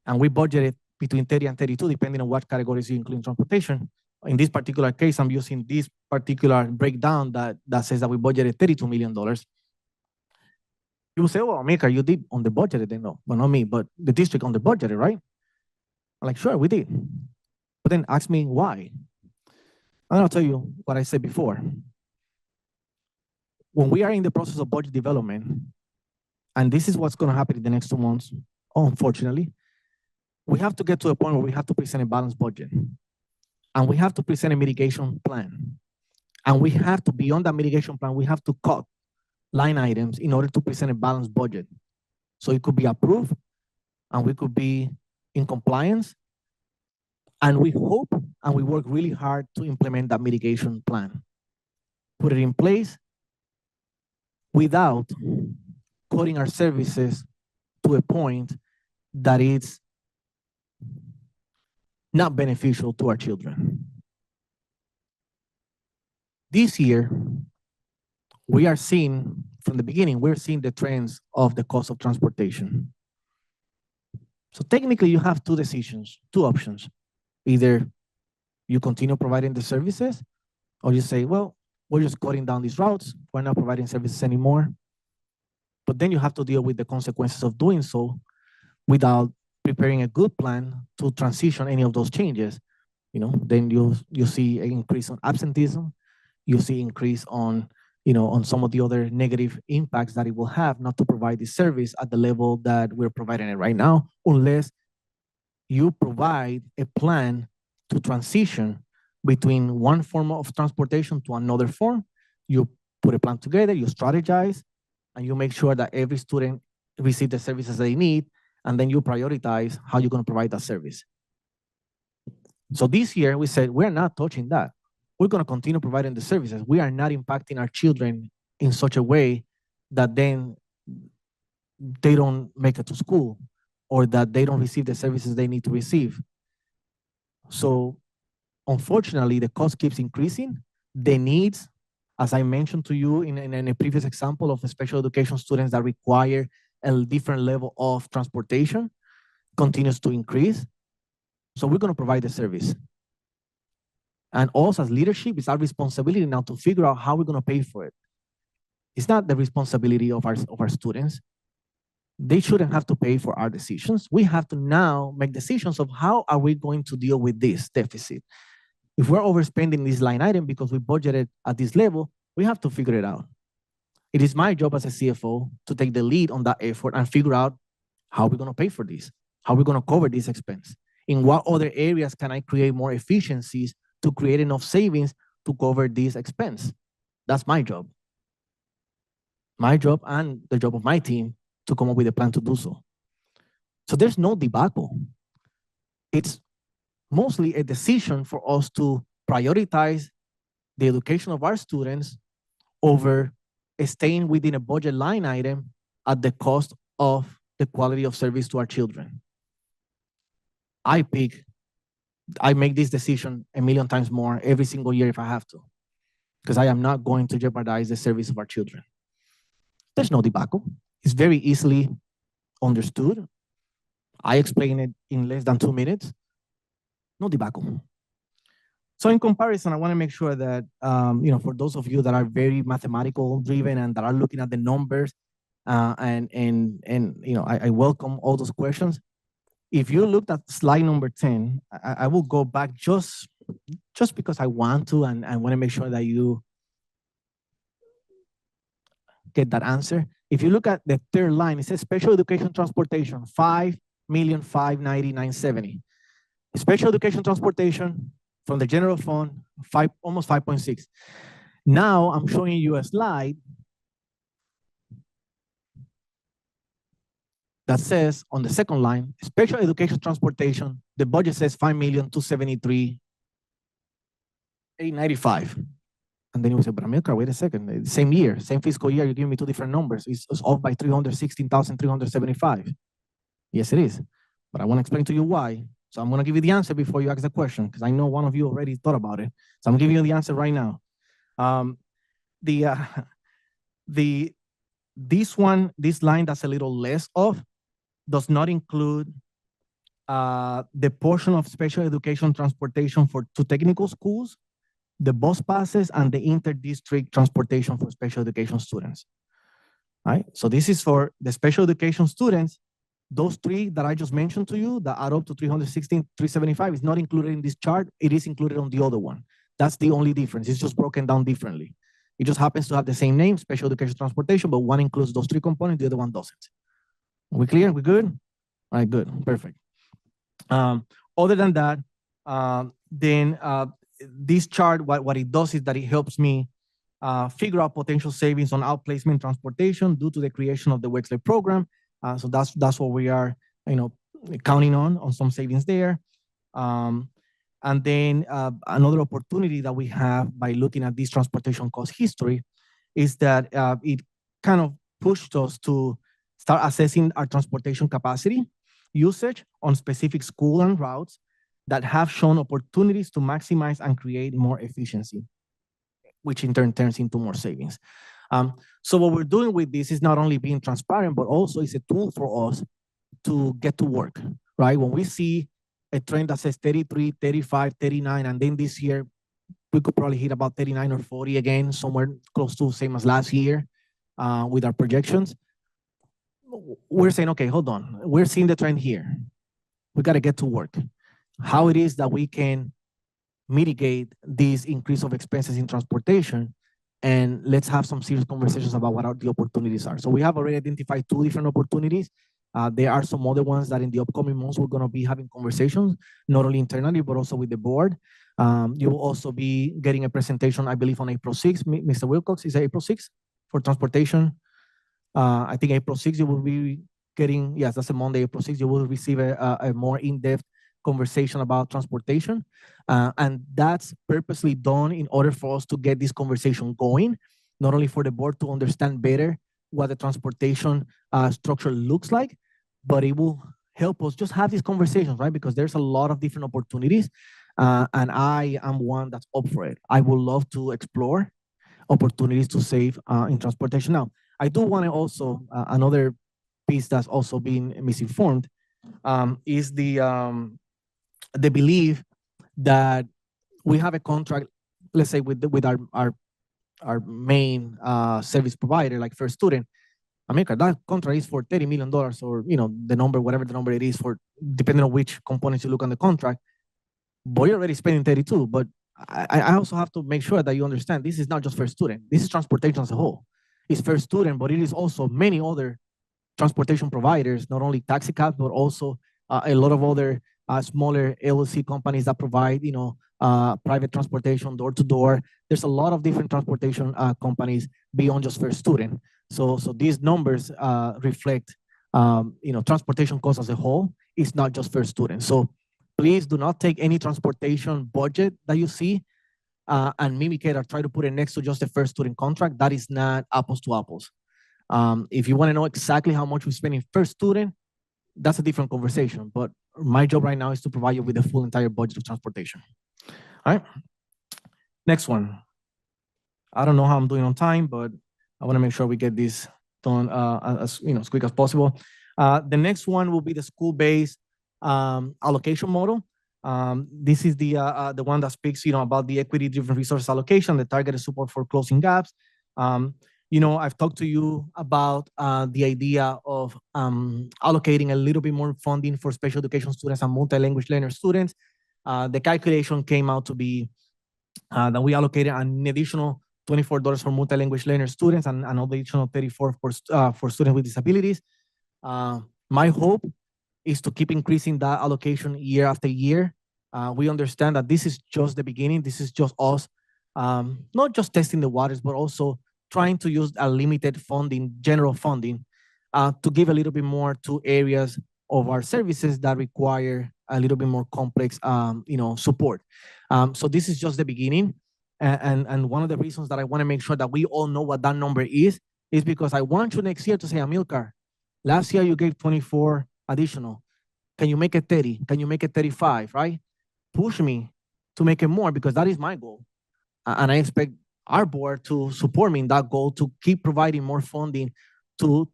and we budgeted between 30 and 32, depending on what categories you include in transportation. In this particular case, I'm using this particular breakdown that says that we budgeted $32 million. You will say, well, Mika, you did on the budgeted. Then no, well, not me, but the district on the budgeted, right? I'm like, sure, we did. But then ask me why. And I'll tell you what I said before. When we are in the process of budget development, and this is what's going to happen in the next 2 months, unfortunately, we have to get to a point where we have to present a balanced budget. and we have to present a mitigation plan. And we have to, beyond that mitigation plan, we have to cut line items in order to present a balanced budget. So it could be approved and we could be in compliance. And we hope and we work really hard to implement that mitigation plan, put it in place without cutting our services to a point that it's not beneficial to our children. This year, we are seeing, from the beginning, we're seeing the trends of the cost of transportation. So technically, you have two decisions, two options. Either you continue providing the services, or you say, well, we're just cutting down these routes. We're not providing services anymore. But then you have to deal with the consequences of doing so without preparing a good plan to transition any of those changes. Then you see an increase on absenteeism. You see increase on, on some of the other negative impacts that it will have not to provide this service at the level that we're providing it right now, unless you provide a plan to transition between one form of transportation to another form. You put a plan together, you strategize, and you make sure that every student receives the services they need, and then you prioritize how you're going to provide that service. So this year, we said, we're not touching that. We're going to continue providing the services. We are not impacting our children in such a way that then they don't make it to school or that they don't receive the services they need to receive. So unfortunately, the cost keeps increasing. The needs, as I mentioned to you in a previous example of special education students that require a different level of transportation, continues to increase. So we're going to provide the service. And also as leadership, it's our responsibility now to figure out how we're going to pay for it. It's not the responsibility of our students. They shouldn't have to pay for our decisions. We have to now make decisions of how are we going to deal with this deficit. If we're overspending this line item because we budgeted at this level, we have to figure it out. It is my job as a CFO to take the lead on that effort and figure out how we're going to pay for this, how we're going to cover this expense. In what other areas can I create more efficiencies to create enough savings to cover this expense? That's my job. My job and the job of my team to come up with a plan to do so. So there's no debacle. It's mostly a decision for us to prioritize the education of our students over staying within a budget line item at the cost of the quality of service to our children. I make this decision a million times more every single year if I have to, because I am not going to jeopardize the service of our children. There's no debacle. It's very easily understood. I explain it in less than 2 minutes. No debacle. So in comparison, I want to make sure that, for those of you that are very mathematical driven and that are looking at the numbers, I welcome all those questions. If you looked at slide number 10, I will go back just because I want to, and I want to make sure that you get that answer. If you look at the third line, it says special education transportation, 5,590,970. Special education transportation from the general fund, almost 5.6. Now I'm showing you a slide that says on the second line, special education transportation, the budget says 5,273,895. And then you say, but Amilcar, wait a second, same year, same fiscal year, you're giving me two different numbers. It's off by 316,375. Yes, it is. But I want to explain to you why. So I'm going to give you the answer before you ask the question, because I know one of you already thought about it. So I'm giving you the answer right now. This line that's a little less off does not include the portion of special education transportation to technical schools, the bus passes, and the inter-district transportation for special education students. All right, so this is for the special education students. Those three that I just mentioned to you, that add up to 316,375, is not included in this chart. It is included on the other one. That's the only difference. It's just broken down differently. It just happens to have the same name, special education transportation, but one includes those three components, the other one doesn't. Are we clear? We good? All right, good, perfect. Other than that, then this chart, what it does is that it helps me figure out potential savings on outplacement transportation due to the creation of the Wexler program. So that's what we are, counting on some savings there. And then another opportunity that we have by looking at this transportation cost history is that it kind of pushed us to start assessing our transportation capacity usage on specific school and routes that have shown opportunities to maximize and create more efficiency, which in turn turns into more savings. So what we're doing with this is not only being transparent, but also it's a tool for us to get to work, right? When we see a trend that says 33, 35, 39, and then this year we could probably hit about 39 or 40 again, somewhere close to the same as last year with our projections. We're saying, okay, hold on. We're seeing the trend here. We got to get to work. How it is that we can mitigate this increase of expenses in transportation, and let's have some serious conversations about what the opportunities are. So we have already identified 2 different opportunities. There are some other ones that in the upcoming months we're going to be having conversations, not only internally, but also with the board. You will also be getting a presentation, I believe, on April 6th. Mr. Wilcox, is it April 6th for transportation? I think April 6th you will be getting, yes, that's a Monday, April 6th, you will receive a more in-depth conversation about transportation. And that's purposely done in order for us to get this conversation going, not only for the board to understand better what the transportation structure looks like, but it will help us just have these conversations, right? Because there's a lot of different opportunities, and I am one that's up for it. I would love to explore opportunities to save in transportation. Now, I do want to also, another piece that's also being misinformed is the belief that we have a contract, let's say with our main service provider, like First Student. America, that contract is for $30 million, or the number, whatever the number it is, for depending on which components you look on the contract. But you're already spending 32. But I also have to make sure that you understand this is not just First Student. This is transportation as a whole. It's First Student, but it is also many other transportation providers, not only taxi cabs, but also a lot of other smaller LLC companies that provide, private transportation door to door. There's a lot of different transportation companies beyond just First Student. So these numbers reflect, transportation costs as a whole. It's not just First Student. So please do not take any transportation budget that you see and mimic it or try to put it next to just the First Student contract. That is not apples to apples. If you want to know exactly how much we spend in First Student, that's a different conversation. But my job right now is to provide you with the full entire budget of transportation. All right. Next one. I don't know how I'm doing on time, but I want to make sure we get this done as quick as possible. The next one will be the school-based allocation model. This is the one that speaks, about the equity-driven resource allocation, the targeted support for closing gaps. I've talked to you about the idea of allocating a little bit more funding for special education students and multi-language learner students. The calculation came out to be that we allocated an additional $24 for multi-language learner students and an additional $34 for students with disabilities. My hope is to keep increasing that allocation year after year. We understand that this is just the beginning. This is just us, not just testing the waters, but also trying to use a limited funding, general funding, to give a little bit more to areas of our services that require a little bit more complex, support. So this is just the beginning. And one of the reasons that I want to make sure that we all know what that number is because I want you next year to say, Amilcar, last year you gave 24 additional. Can you make it 30? Can you make it 35, right? Push me to make it more because that is my goal. And I expect our board to support me in that goal to keep providing more funding to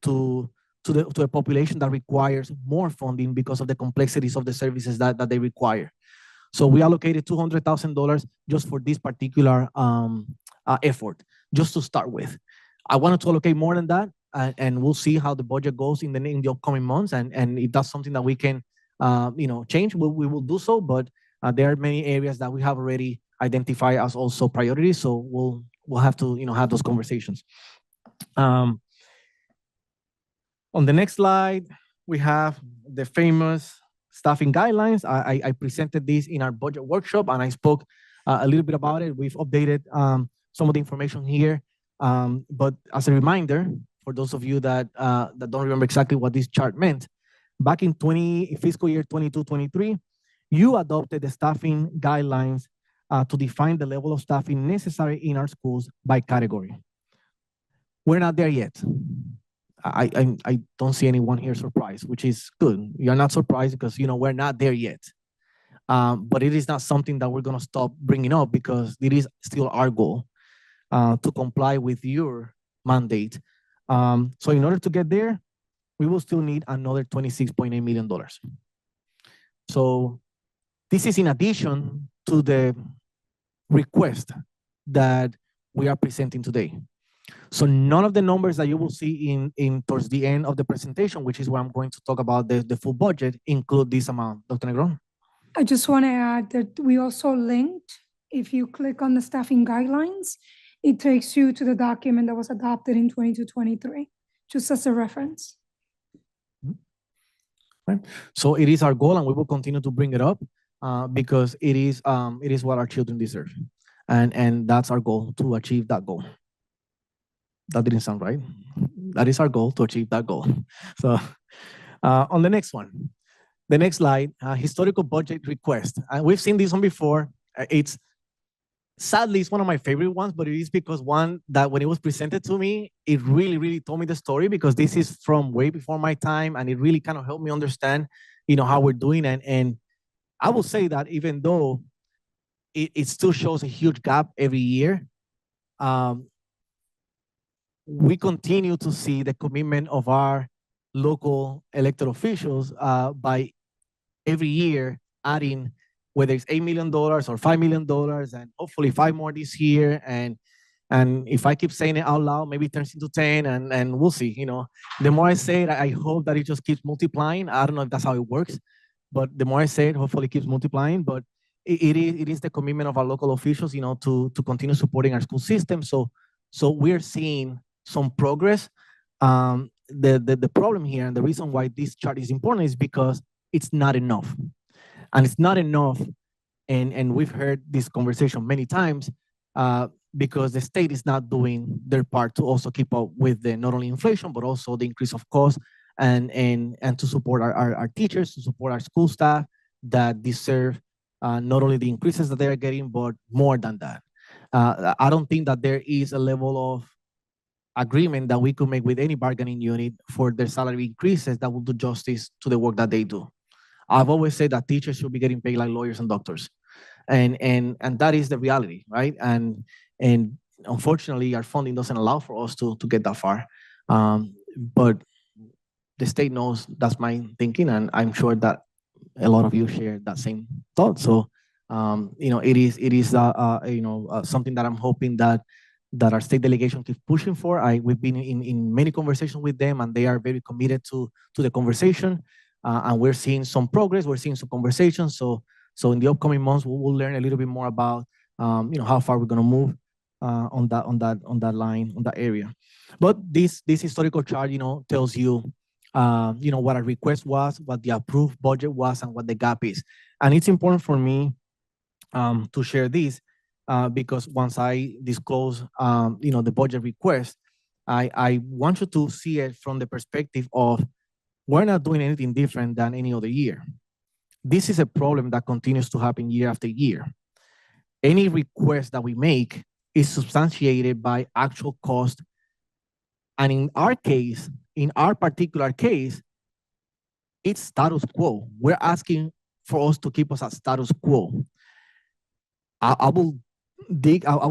a population that requires more funding because of the complexities of the services that they require. So we allocated $200,000 just for this particular effort, just to start with. I wanted to allocate more than that, and we'll see how the budget goes in the upcoming months. And if that's something that we can, change, we will do so. But there are many areas that we have already identified as also priorities. So we'll have to, have those conversations. On the next slide, we have the famous staffing guidelines. I presented this in our budget workshop, and I spoke a little bit about it. We've updated some of the information here. But as a reminder, for those of you that don't remember exactly what this chart meant, back in fiscal year 22-23, you adopted the staffing guidelines to define the level of staffing necessary in our schools by category. We're not there yet. I don't see anyone here surprised, which is good. You're not surprised because we're not there yet. But it is not something that we're going to stop bringing up because it is still our goal to comply with your mandate. So in order to get there, we will still need another $26.8 million. So this is in addition to the request that we are presenting today. So none of the numbers that you will see in towards the end of the presentation, which is where I'm going to talk about the full budget, include this amount. Dr. Negron? I just want to add that we also linked, if you click on the staffing guidelines, it takes you to the document that was adopted in 22-23, just as a reference. Right. So it is our goal, and we will continue to bring it up because it is what our children deserve, and that's our goal, to achieve that goal. That didn't sound right. That is our goal, to achieve that goal. So on the next one, the next slide, historical budget request. We've seen this one before. Sadly, it's one of my favorite ones, but it is because one that when it was presented to me, it really told me the story, because this is from way before my time, and it really kind of helped me understand, how we're doing. And I will say that even though it still shows a huge gap every year, we continue to see the commitment of our local elected officials by every year adding, whether it's $8 million or $5 million, and hopefully 5 more this year. And if I keep saying it out loud, maybe it turns into 10, and we'll see. The more I say it, I hope that it just keeps multiplying. I don't know if that's how it works, but the more I say it, hopefully it keeps multiplying. But it is the commitment of our local officials, to continue supporting our school system. So we're seeing some progress. The problem here, and the reason why this chart is important, is because it's not enough. And it's not enough, and we've heard this conversation many times, because the state is not doing their part to also keep up with not only inflation, but also the increase of cost, and to support our teachers, to support our school staff that deserve not only the increases that they are getting, but more than that. I don't think that there is a level of agreement that we could make with any bargaining unit for their salary increases that will do justice to the work that they do. I've always said that teachers should be getting paid like lawyers and doctors, and that is the reality, right? And unfortunately, our funding doesn't allow for us to get that far. But the state knows that's my thinking, and I'm sure that a lot of you share that same thought. So it is something that I'm hoping that our state delegation keeps pushing for. We've been in many conversations with them, and they are very committed to the conversation. And we're seeing some progress. We're seeing some conversations. So in the upcoming months, we will learn a little bit more about how far we're going to move on that line, on that area. But this historical chart, tells you what our request was, what the approved budget was, and what the gap is. And it's important for me to share this because once I disclose the budget request, I want you to see it from the perspective of, we're not doing anything different than any other year. This is a problem that continues to happen year after year. Any request that we make is substantiated by actual cost. And in our case, in our particular case, it's status quo. We're asking for us to keep us at status quo. I will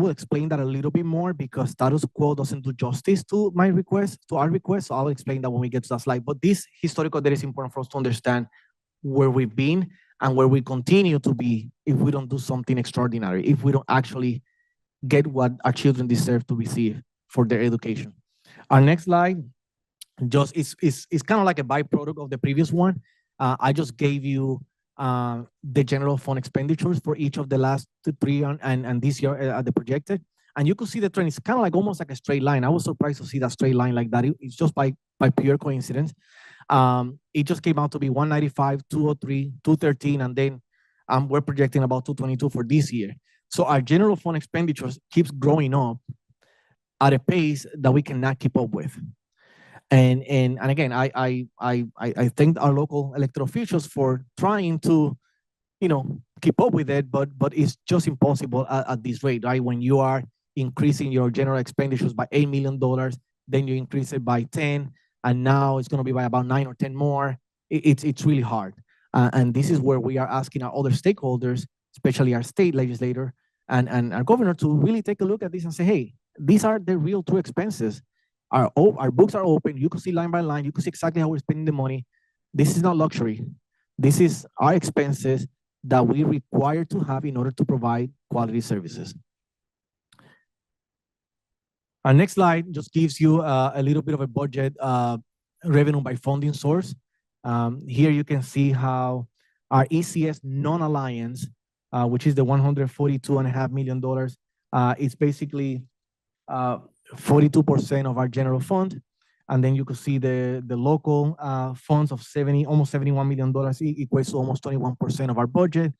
explain that a little bit more, because status quo doesn't do justice to my request, to our request. So I'll explain that when we get to that slide. But this historical data is important for us to understand where we've been and where we continue to be if we don't do something extraordinary, if we don't actually get what our children deserve to receive for their education. Our next slide just is kind of like a byproduct of the previous one. I just gave you the general fund expenditures for each of the last 3 and this year the projected, and you could see the trend. It's kind of like almost like a straight line. I was surprised to see that straight line like that. It's just by pure coincidence. It just came out to be 195, 203, 213, and then we're projecting about 222 for this year. So our general fund expenditures keeps growing up at a pace that we cannot keep up with. And again, I thank our local elected officials for trying to, keep up with it, but it's just impossible at this rate, right? When you are increasing your general expenditures by $8 million, then you increase it by 10, and now it's going to be by about 9 or 10 more. It's really hard, and this is where we are asking our other stakeholders, especially our state legislator and our governor, to really take a look at this and say, hey, these are the real true expenses. Our books are open. You can see line by line. You can see exactly how we're spending the money. This is not luxury. This is our expenses that we require to have in order to provide quality services. Our next slide just gives you a little bit of a budget revenue by funding source. Here you can see how our ECS non-alliance, which is the $142.5 million, it's basically 42% of our general fund. And then you can see the local funds of almost $71 million equates to almost 21% of our budget.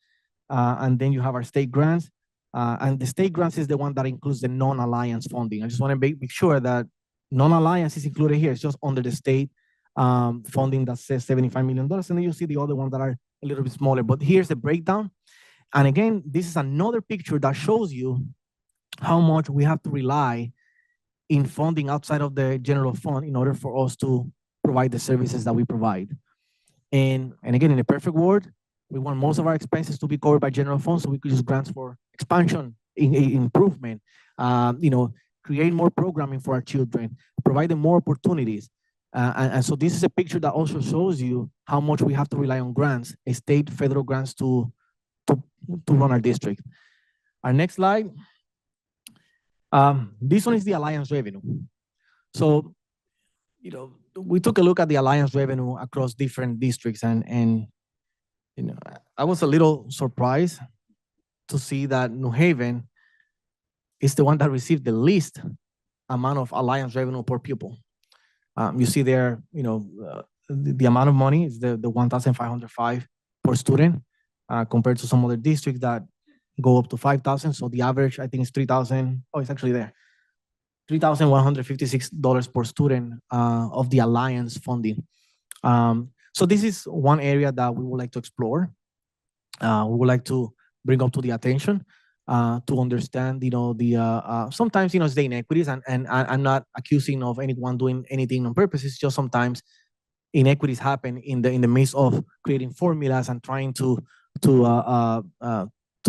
And then you have our state grants. And the state grants is the one that includes the non-alliance funding. I just want to make sure that non-alliance is included here. It's just under the state funding that says $75 million. And then you see the other ones that are a little bit smaller. But here's the breakdown. And again, this is another picture that shows you how much we have to rely in funding outside of the general fund in order for us to provide the services that we provide. And again, in a perfect world, we want most of our expenses to be covered by general funds, so we could use grants for expansion, improvement, create more programming for our children, provide them more opportunities. And so this is a picture that also shows you how much we have to rely on grants, state, federal grants to run our district. Our next slide. This one is the alliance revenue. So, we took a look at the alliance revenue across different districts, and I was a little surprised to see that New Haven is the one that received the least amount of alliance revenue per pupil. You see there, the amount of money is the 1,505 per student, compared to some other districts that go up to 5,000. So the average, I think, is 3,000. Oh, it's actually there. $3,156 per student of the alliance funding. So this is one area that we would like to explore. We would like to bring up to the attention to understand, sometimes, it's the inequities, and I'm not accusing of anyone doing anything on purpose. It's just sometimes inequities happen in the midst of creating formulas and trying to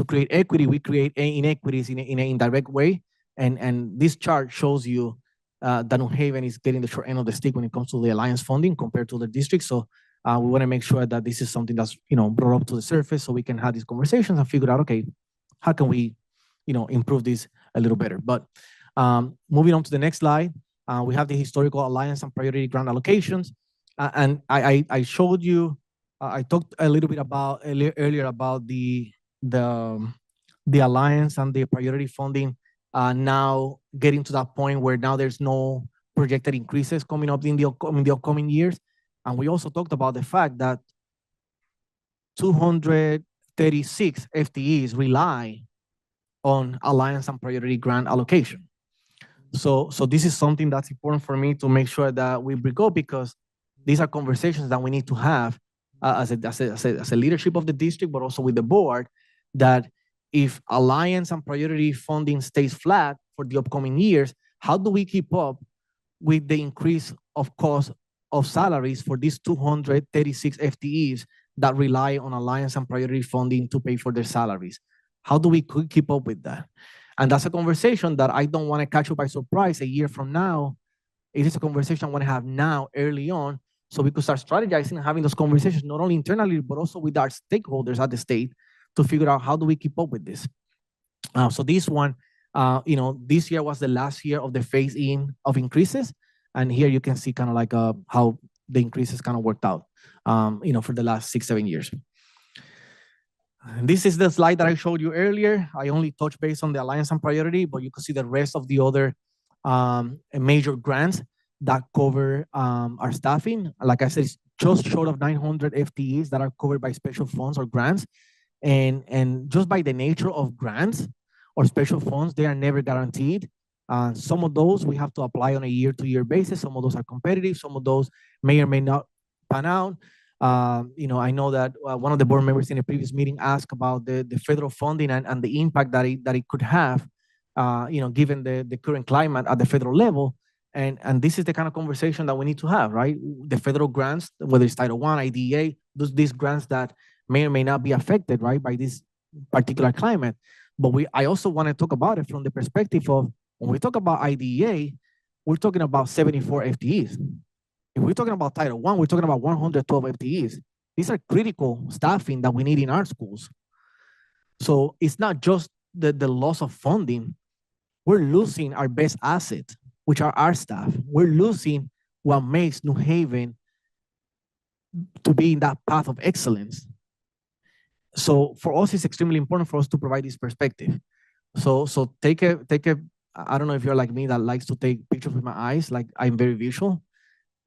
create equity. We create inequities in an indirect way. And this chart shows you that New Haven is getting the short end of the stick when it comes to the alliance funding compared to the district. So we want to make sure that this is something that's brought up to the surface, so we can have these conversations and figure out, okay, how can we improve this a little better. But moving on to the next slide, we have the historical alliance and priority grant allocations. And I showed you, I talked a little bit about earlier about the alliance and the priority funding now getting to that point where now there's no projected increases coming up in the upcoming years. And we also talked about the fact that 236 FTEs rely on alliance and priority grant allocation. So this is something that's important for me to make sure that we bring up, because these are conversations that we need to have as a leadership of the district, but also with the board, that if alliance and priority funding stays flat for the upcoming years, how do we keep up with the increase of cost of salaries for these 236 FTEs that rely on alliance and priority funding to pay for their salaries? How do we keep up with that? And that's a conversation that I don't want to catch you by surprise a year from now. It is a conversation I want to have now, early on, so we could start strategizing and having those conversations, not only internally, but also with our stakeholders at the state, to figure out how do we keep up with this. So this one, this year was the last year of the phase-in of increases. And here you can see kind of like how the increases kind of worked out, for the last 6-7 years. And this is the slide that I showed you earlier. I only touched base on the alliance and priority, but you can see the rest of the other major grants that cover our staffing. Like I said, it's just short of 900 FTEs that are covered by special funds or grants. And just by the nature of grants or special funds, they are never guaranteed. Some of those we have to apply on a year-to-year basis. Some of those are competitive. Some of those may or may not pan out. I know that one of the board members in a previous meeting asked about the federal funding and the impact that it could have, given the current climate at the federal level. And this is the kind of conversation that we need to have, right? The federal grants, whether it's Title I, IDEA, these grants that may or may not be affected, right, by this particular climate. But I also want to talk about it from the perspective of when we talk about IDEA, we're talking about 74 FTEs. If we're talking about Title I, we're talking about 112 FTEs. These are critical staffing that we need in our schools. So it's not just the loss of funding. We're losing our best asset, which are our staff. We're losing what makes New Haven to be in that path of excellence. So for us, it's extremely important for us to provide this perspective. So take a, I don't know if you're like me that likes to take pictures with my eyes, like I'm very visual.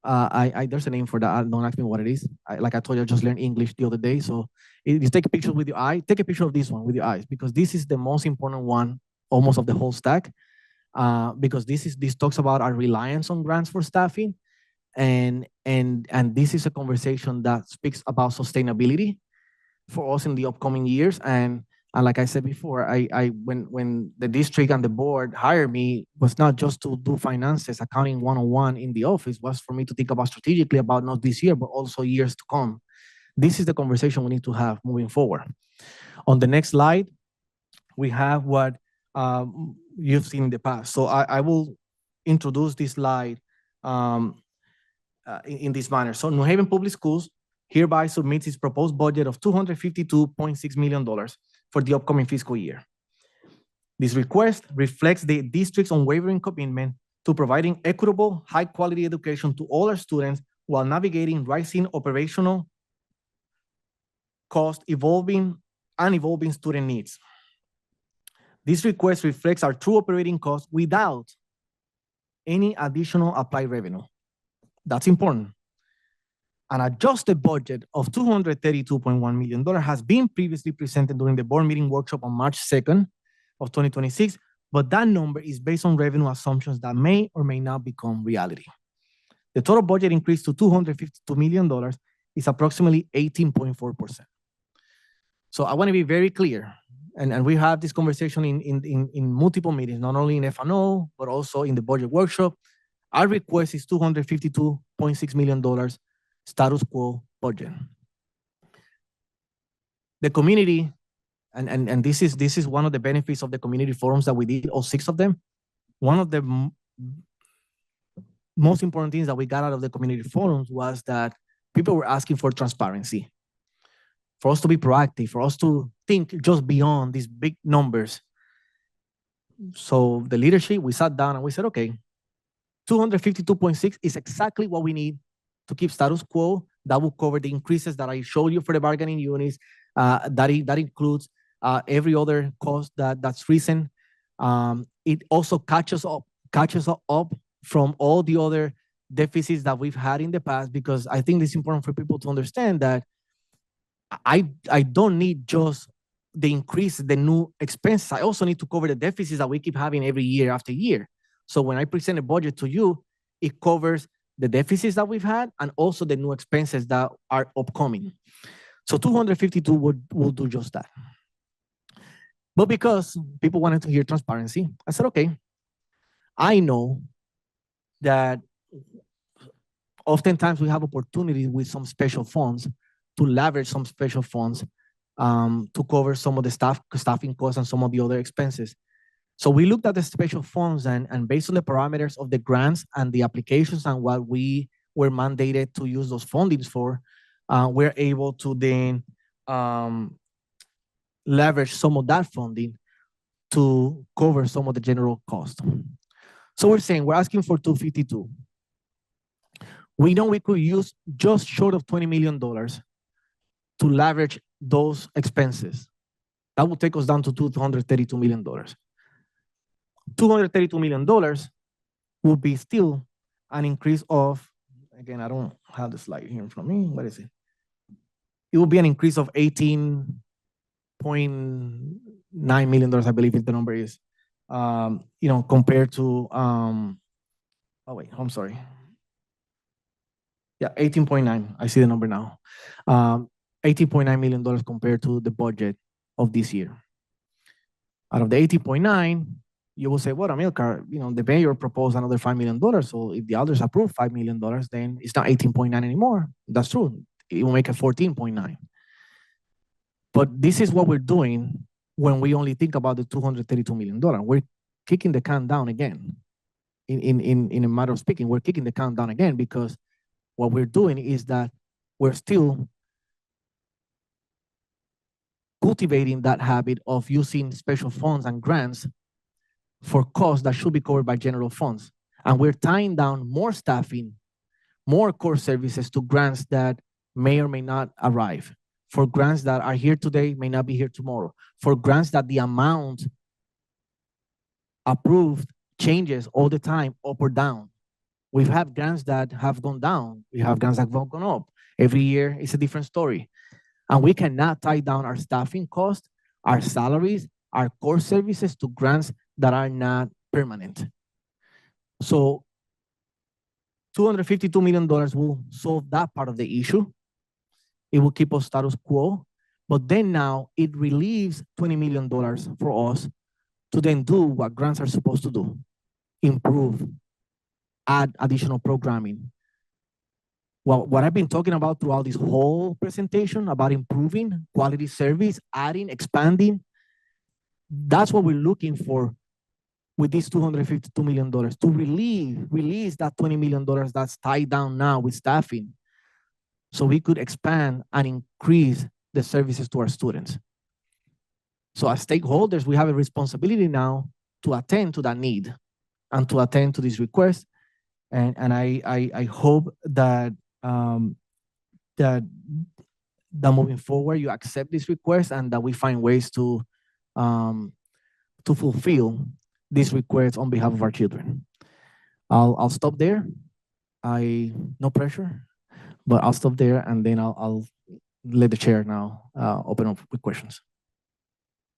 There's a name for that. Don't ask me what it is. Like I told you, I just learned English the other day. So if you take a picture with your eye, take a picture of this one with your eyes, because this is the most important one almost of the whole stack. Because this talks about our reliance on grants for staffing. And this is a conversation that speaks about sustainability for us in the upcoming years. And like I said before, when the district and the board hired me, was not just to do finances, accounting 101 in the office, was for me to think about strategically about not this year, but also years to come. This is the conversation we need to have moving forward. On the next slide, we have what you've seen in the past. So I will introduce this slide in this manner. So New Haven Public Schools hereby submits its proposed budget of $252.6 million for the upcoming fiscal year. This request reflects the district's unwavering commitment to providing equitable, high-quality education to all our students while navigating rising operational cost, evolving student needs. This request reflects our true operating costs without any additional applied revenue. That's important. An adjusted budget of $232.1 million has been previously presented during the board meeting workshop on March 2nd of 2026, but that number is based on revenue assumptions that may or may not become reality. The total budget increase to $252 million is approximately 18.4%. So I want to be very clear, and we have this conversation in multiple meetings, not only in F&O, but also in the budget workshop. Our request is $252.6 million status quo budget. The community, and this is one of the benefits of the community forums that we did, all 6 of them. One of the most important things that we got out of the community forums was that people were asking for transparency, for us to be proactive, for us to think just beyond these big numbers. So the leadership, we sat down and we said, okay, 252.6 is exactly what we need to keep status quo. That will cover the increases that I showed you for the bargaining units. That includes every other cost that's recent. It also catches up from all the other deficits that we've had in the past, because I think it's important for people to understand that I don't need just the increase, the new expenses. I also need to cover the deficits that we keep having every year after year. So when I present a budget to you, it covers the deficits that we've had and also the new expenses that are upcoming. So 252 will do just that. But because people wanted to hear transparency, I said, okay, I know that oftentimes we have opportunities with some special funds to leverage some special funds to cover some of the staffing costs and some of the other expenses. So we looked at the special funds, and based on the parameters of the grants and the applications and what we were mandated to use those fundings for, we're able to then leverage some of that funding to cover some of the general cost. So we're asking for 252. We know we could use just short of $20 million to leverage those expenses. That will take us down to $232 million. $232 million will be still an increase of, again, I don't have the slide here in front of me. What is it? It will be an increase of $18.9 million, I believe the number is, compared to, oh wait, I'm sorry. Yeah, 18.9. I see the number now. $18.9 million compared to the budget of this year. Out of the 18.9, you will say, well, Amilcar, the mayor proposed another $5 million. So if the others approve $5 million, then it's not 18.9 anymore. That's true. It will make it 14.9. But this is what we're doing when we only think about the $232 million. We're kicking the can down again. In a matter of speaking, we're kicking the can down again because what we're doing is that we're still cultivating that habit of using special funds and grants for costs that should be covered by general funds. And we're tying down more staffing, more core services to grants that may or may not arrive, for grants that are here today, may not be here tomorrow, for grants that the amount approved changes all the time, up or down. We've had grants that have gone down. We have grants that have gone up. Every year, it's a different story. And we cannot tie down our staffing costs, our salaries, our core services to grants that are not permanent. So $252 million will solve that part of the issue. It will keep us status quo. But then now it relieves $20 million for us to then do what grants are supposed to do: improve, add additional programming. Well, what I've been talking about throughout this whole presentation about improving quality service, adding, expanding, that's what we're looking for with these $252 million, to release that $20 million that's tied down now with staffing, so we could expand and increase the services to our students. So as stakeholders, we have a responsibility now to attend to that need and to attend to this request. And I hope that that moving forward, you accept this request and that we find ways to fulfill this request on behalf of our children. I'll stop there. No pressure, but I'll stop there, and then I'll let the chair now open up with questions.